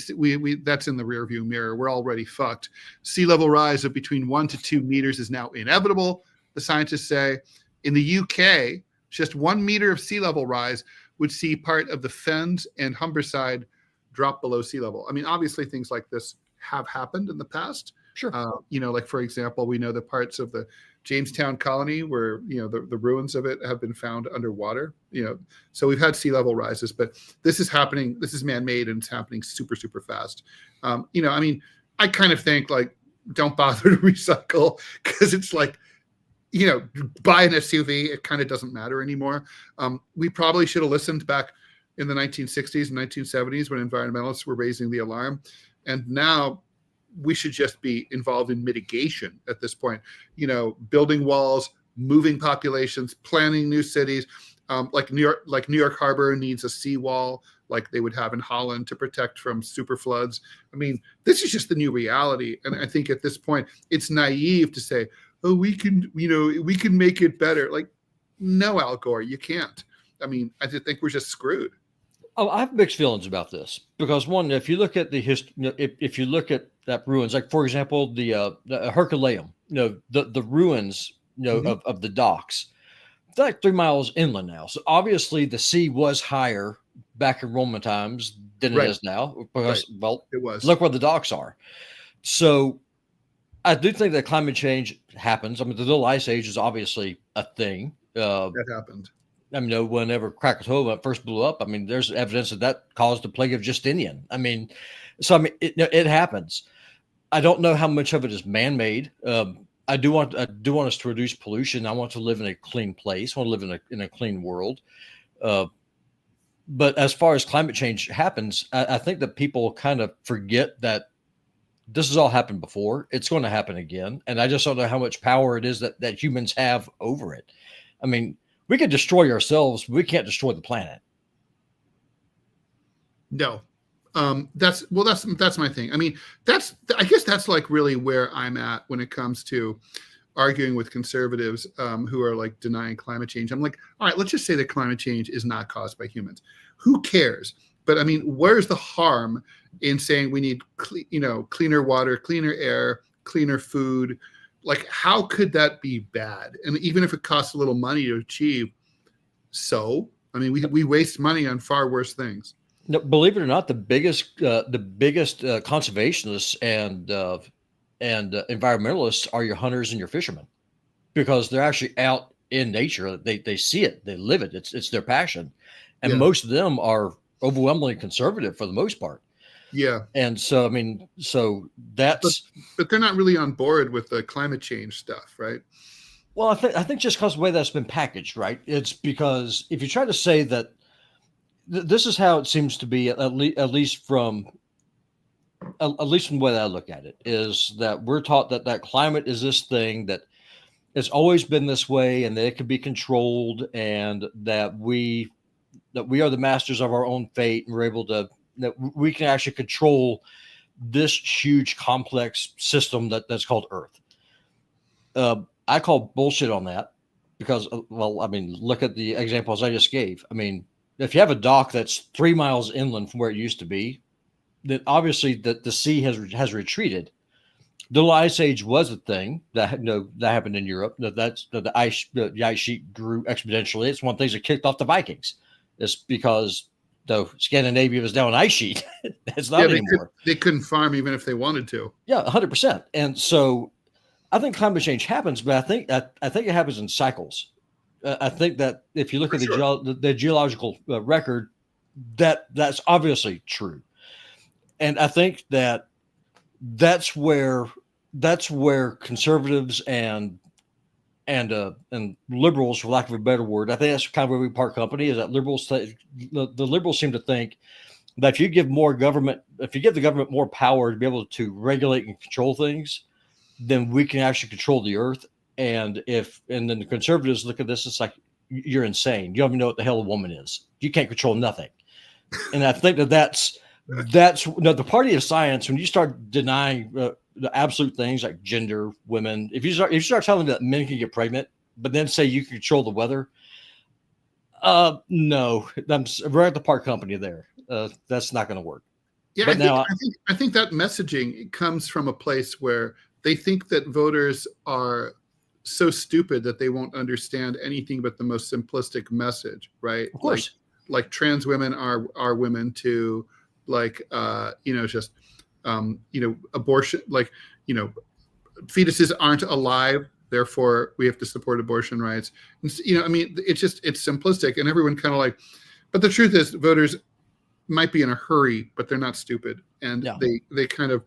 that's in the rearview mirror. We're already fucked. Sea level rise of between 1 to 2 meters is now inevitable, the scientists say. In the UK, just 1 meter of sea level rise would see part of the Fens and Humberside drop below sea level. I mean, obviously things like this have happened in the past. Sure. Like, for example, we know that parts of the Jamestown colony where, the ruins of it have been found underwater, so we've had sea level rises, but this is happening. This is man-made, and it's happening super, super fast. I mean, I kind of think, like, don't bother to recycle, because it's like, buy an SUV. It kind of doesn't matter anymore. We probably should have listened back in the 1960s and 1970s when environmentalists were raising the alarm. And now we should just be involved in mitigation at this point, building walls, moving populations, planning new cities. Like New York Harbor needs a seawall like they would have in Holland to protect from super floods. I mean, this is just the new reality. And I think at this point, it's naive to say, oh, we can make it better. Like, no, Al Gore, you can't. I mean, I think we're just screwed. Oh, I have mixed feelings about this, because one, if you look at the history, if you look at that ruins, like, for example, the Herculaneum, the ruins, of the docks, it's like 3 miles inland now. So obviously the sea was higher back in Roman times than it is now, because, well, it was. Look where the docks are. So I do think that climate change happens. I mean, the little ice age is obviously a thing. That happened. I mean, whenever Krakatoa first blew up, I mean, there's evidence that caused the plague of Justinian. I mean, it happens. I don't know how much of it is man-made. I do want us to reduce pollution. I want to live in a clean place. I want to live in a clean world. But as far as climate change happens, I think that people kind of forget that this has all happened before. It's going to happen again. And I just don't know how much power it is that humans have over it. I mean, we could destroy ourselves, but we can't destroy the planet. No. That's my thing. I mean, I guess that's like really where I'm at when it comes to arguing with conservatives who are like denying climate change. I'm like, all right, let's just say that climate change is not caused by humans. Who cares? But I mean, where's the harm in saying we need, cleaner water, cleaner air, cleaner food? Like, how could that be bad? And even if it costs a little money to achieve, so I mean, we waste money on far worse things. No, believe it or not, the biggest conservationists and environmentalists are your hunters and your fishermen, because they're actually out in nature. They see it, they live it. It's their passion, and Yeah. most of them are overwhelmingly conservative for the most part. Yeah. And so, I mean, so that's. But they're not really on board with the climate change stuff, right? Well, I think just because of the way that's been packaged, right? It's because if you try to say that this is how it seems to be, at least from the way that I look at it, is that we're taught that climate is this thing that it's always been this way, and that it can be controlled, and that we are the masters of our own fate, and we're able to, that we can actually control this huge complex system that's called Earth. I call bullshit on that because, well, I mean, look at the examples I just gave. I mean, if you have a dock that's 3 miles inland from where it used to be, then obviously the sea has retreated. The Ice Age was a thing that happened in Europe. The ice sheet grew exponentially. It's one of the things that kicked off the Vikings. It's because though Scandinavia was now an ice sheet, it's not anymore. They couldn't farm even if they wanted to. Yeah, 100%. And so I think climate change happens, but I think it happens in cycles. I think that if you look at the geological record, that's obviously true. And I think that's where conservatives and liberals, for lack of a better word, I think that's kind of where we part company. Is that the liberals seem to think that if you give the government more power to be able to regulate and control things, then we can actually control the earth. And then the conservatives look at this, it's like, you're insane. You don't even know what the hell a woman is. You can't control nothing. And I think that's the party of science. When you start denying the absolute things like gender, women, if you start telling them that men can get pregnant, but then say you can control the weather, no, we're at the part company there. That's not going to work. Yeah, I think that messaging comes from a place where they think that voters are so stupid that they won't understand anything but the most simplistic message, right? Of course. Like trans women are women too, like just abortion, like fetuses aren't alive, therefore we have to support abortion rights. And, it's simplistic, and everyone kind of like, but the truth is voters might be in a hurry, but they're not stupid, and they kind of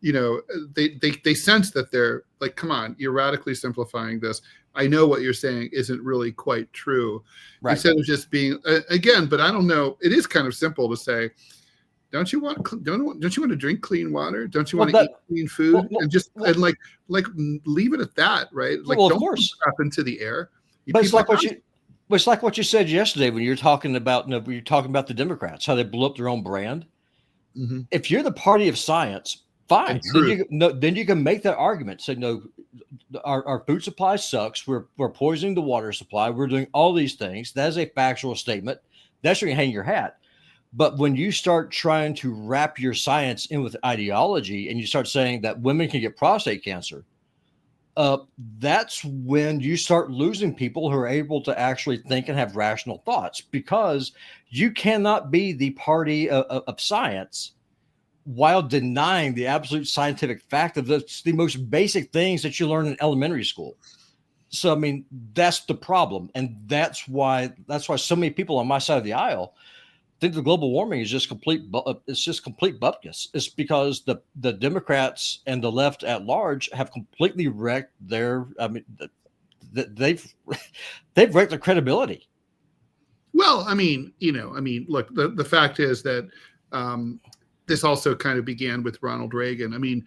they sense that they're like, come on, you're radically simplifying this. I know what you're saying isn't really quite true. Right. Instead of just being again, but I don't know. It is kind of simple to say, don't you want to drink clean water? Don't you want to eat clean food? And like leave it at that, right? Like, well, of don't course, put up into the air. But it's like what you said yesterday when you're talking about the Democrats, how they blew up their own brand. Mm-hmm. If you're the party of science, fine. Then you can make that argument. Say, no, our food supply sucks. We're poisoning the water supply. We're doing all these things. That is a factual statement. That's where you hang your hat. But when you start trying to wrap your science in with ideology, and you start saying that women can get prostate cancer, that's when you start losing people who are able to actually think and have rational thoughts, because you cannot be the party of science while denying the absolute scientific fact of the most basic things that you learn in elementary school. So, I mean, that's the problem. And that's why so many people on my side of the aisle think the global warming is just complete bupkis. It's because the Democrats and the left at large have completely wrecked they've wrecked their credibility. Well, look, the fact is that this also kind of began with Ronald Reagan. I mean,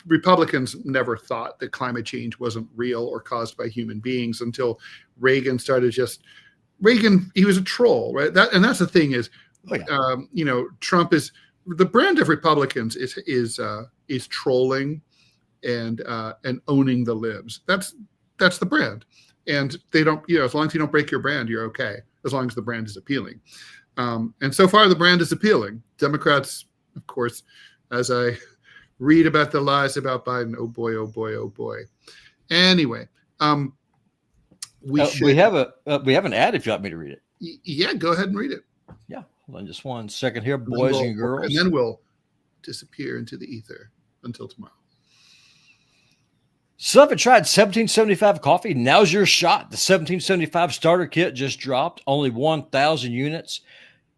Republicans never thought that climate change wasn't real or caused by human beings until Reagan started he was a troll, right? That's the thing is, Trump is the brand of Republicans is trolling and owning the libs. That's the brand, and they don't, as long as you don't break your brand, you're okay. As long as the brand is appealing, and so far the brand is appealing. Democrats, of course, as I read about the lies about Biden, oh boy, oh boy, oh boy. Anyway, we have an ad if you want me to read it. Yeah, go ahead and read it. Yeah, hold on just one second here, boys and girls. And then we'll disappear into the ether until tomorrow. So if you tried 1775 coffee, now's your shot. The 1775 starter kit just dropped, only 1,000 units.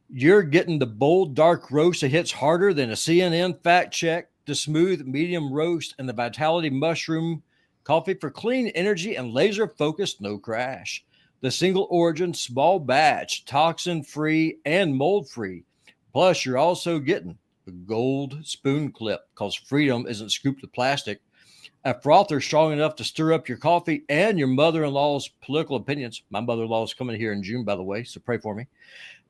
You're getting the bold, dark roast that hits harder than a CNN fact check, the smooth, medium roast, and the Vitality Mushroom coffee for clean energy and laser focused, no crash. The single origin, small batch, toxin free, and mold free. Plus, you're also getting the gold spoon clip because freedom isn't scooped with plastic. A frother strong enough to stir up your coffee and your mother-in-law's political opinions. My mother-in-law is coming here in June, by the way, so pray for me.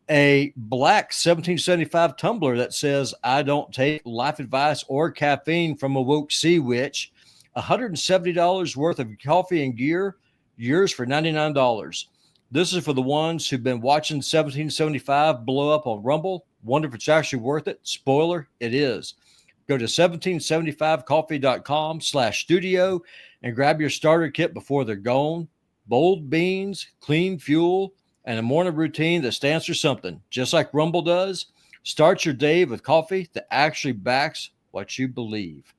A black 1775 tumbler that says, I don't take life advice or caffeine from a woke sea witch. $170 worth of coffee and gear, yours for $99. This is for the ones who've been watching 1775 blow up on Rumble. Wonder if it's actually worth it. Spoiler, it is. Go to 1775coffee.com/studio and grab your starter kit before they're gone. Bold beans, clean fuel, and a morning routine that stands for something. Just like Rumble does, start your day with coffee that actually backs what you believe.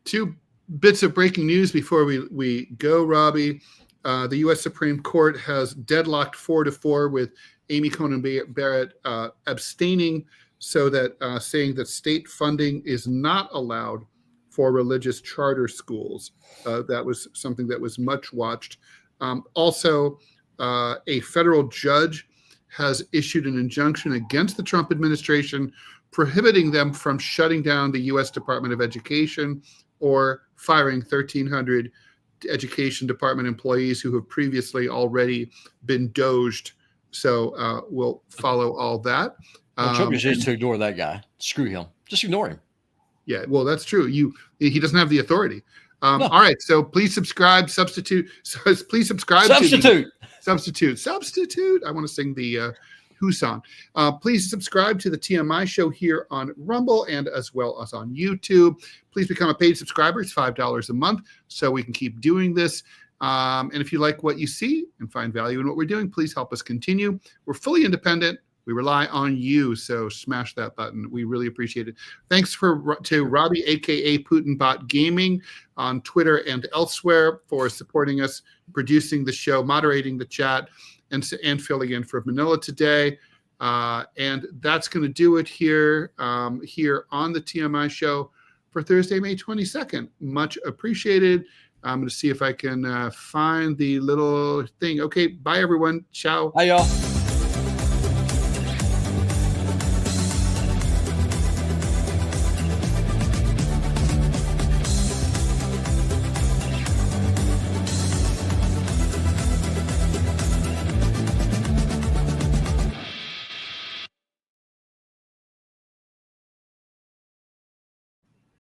Two bits of breaking news before we go, Robbie. The U.S. Supreme Court has deadlocked 4-4 with Amy Coney Barrett abstaining, so that saying that state funding is not allowed for religious charter schools. That was something that was much watched. Also, a federal judge has issued an injunction against the Trump administration, prohibiting them from shutting down the U.S. Department of Education or firing 1,300 Education Department employees who have previously already been doged. So we'll follow all that. Well, Trump just needs to ignore that guy. Screw him. Just ignore him. Yeah, well, that's true. He doesn't have the authority. No. All right, so please subscribe. Please subscribe. Substitute. I want to sing the Who song. Please subscribe to the TMI Show here on Rumble and as well as on YouTube. Please become a paid subscriber. It's $5 a month, so we can keep doing this. And if you like what you see and find value in what we're doing, please help us continue. We're fully independent. We rely on you, so smash that button. We really appreciate it. Thanks to Robby, a.k.a. PutinBot Gaming, on Twitter and elsewhere for supporting us, producing the show, moderating the chat, and filling in for Manila today. And that's going to do it here on the TMI Show for Thursday, May 22nd. Much appreciated. I'm going to see if I can find the little thing. Okay, bye, everyone. Ciao. Hi, y'all.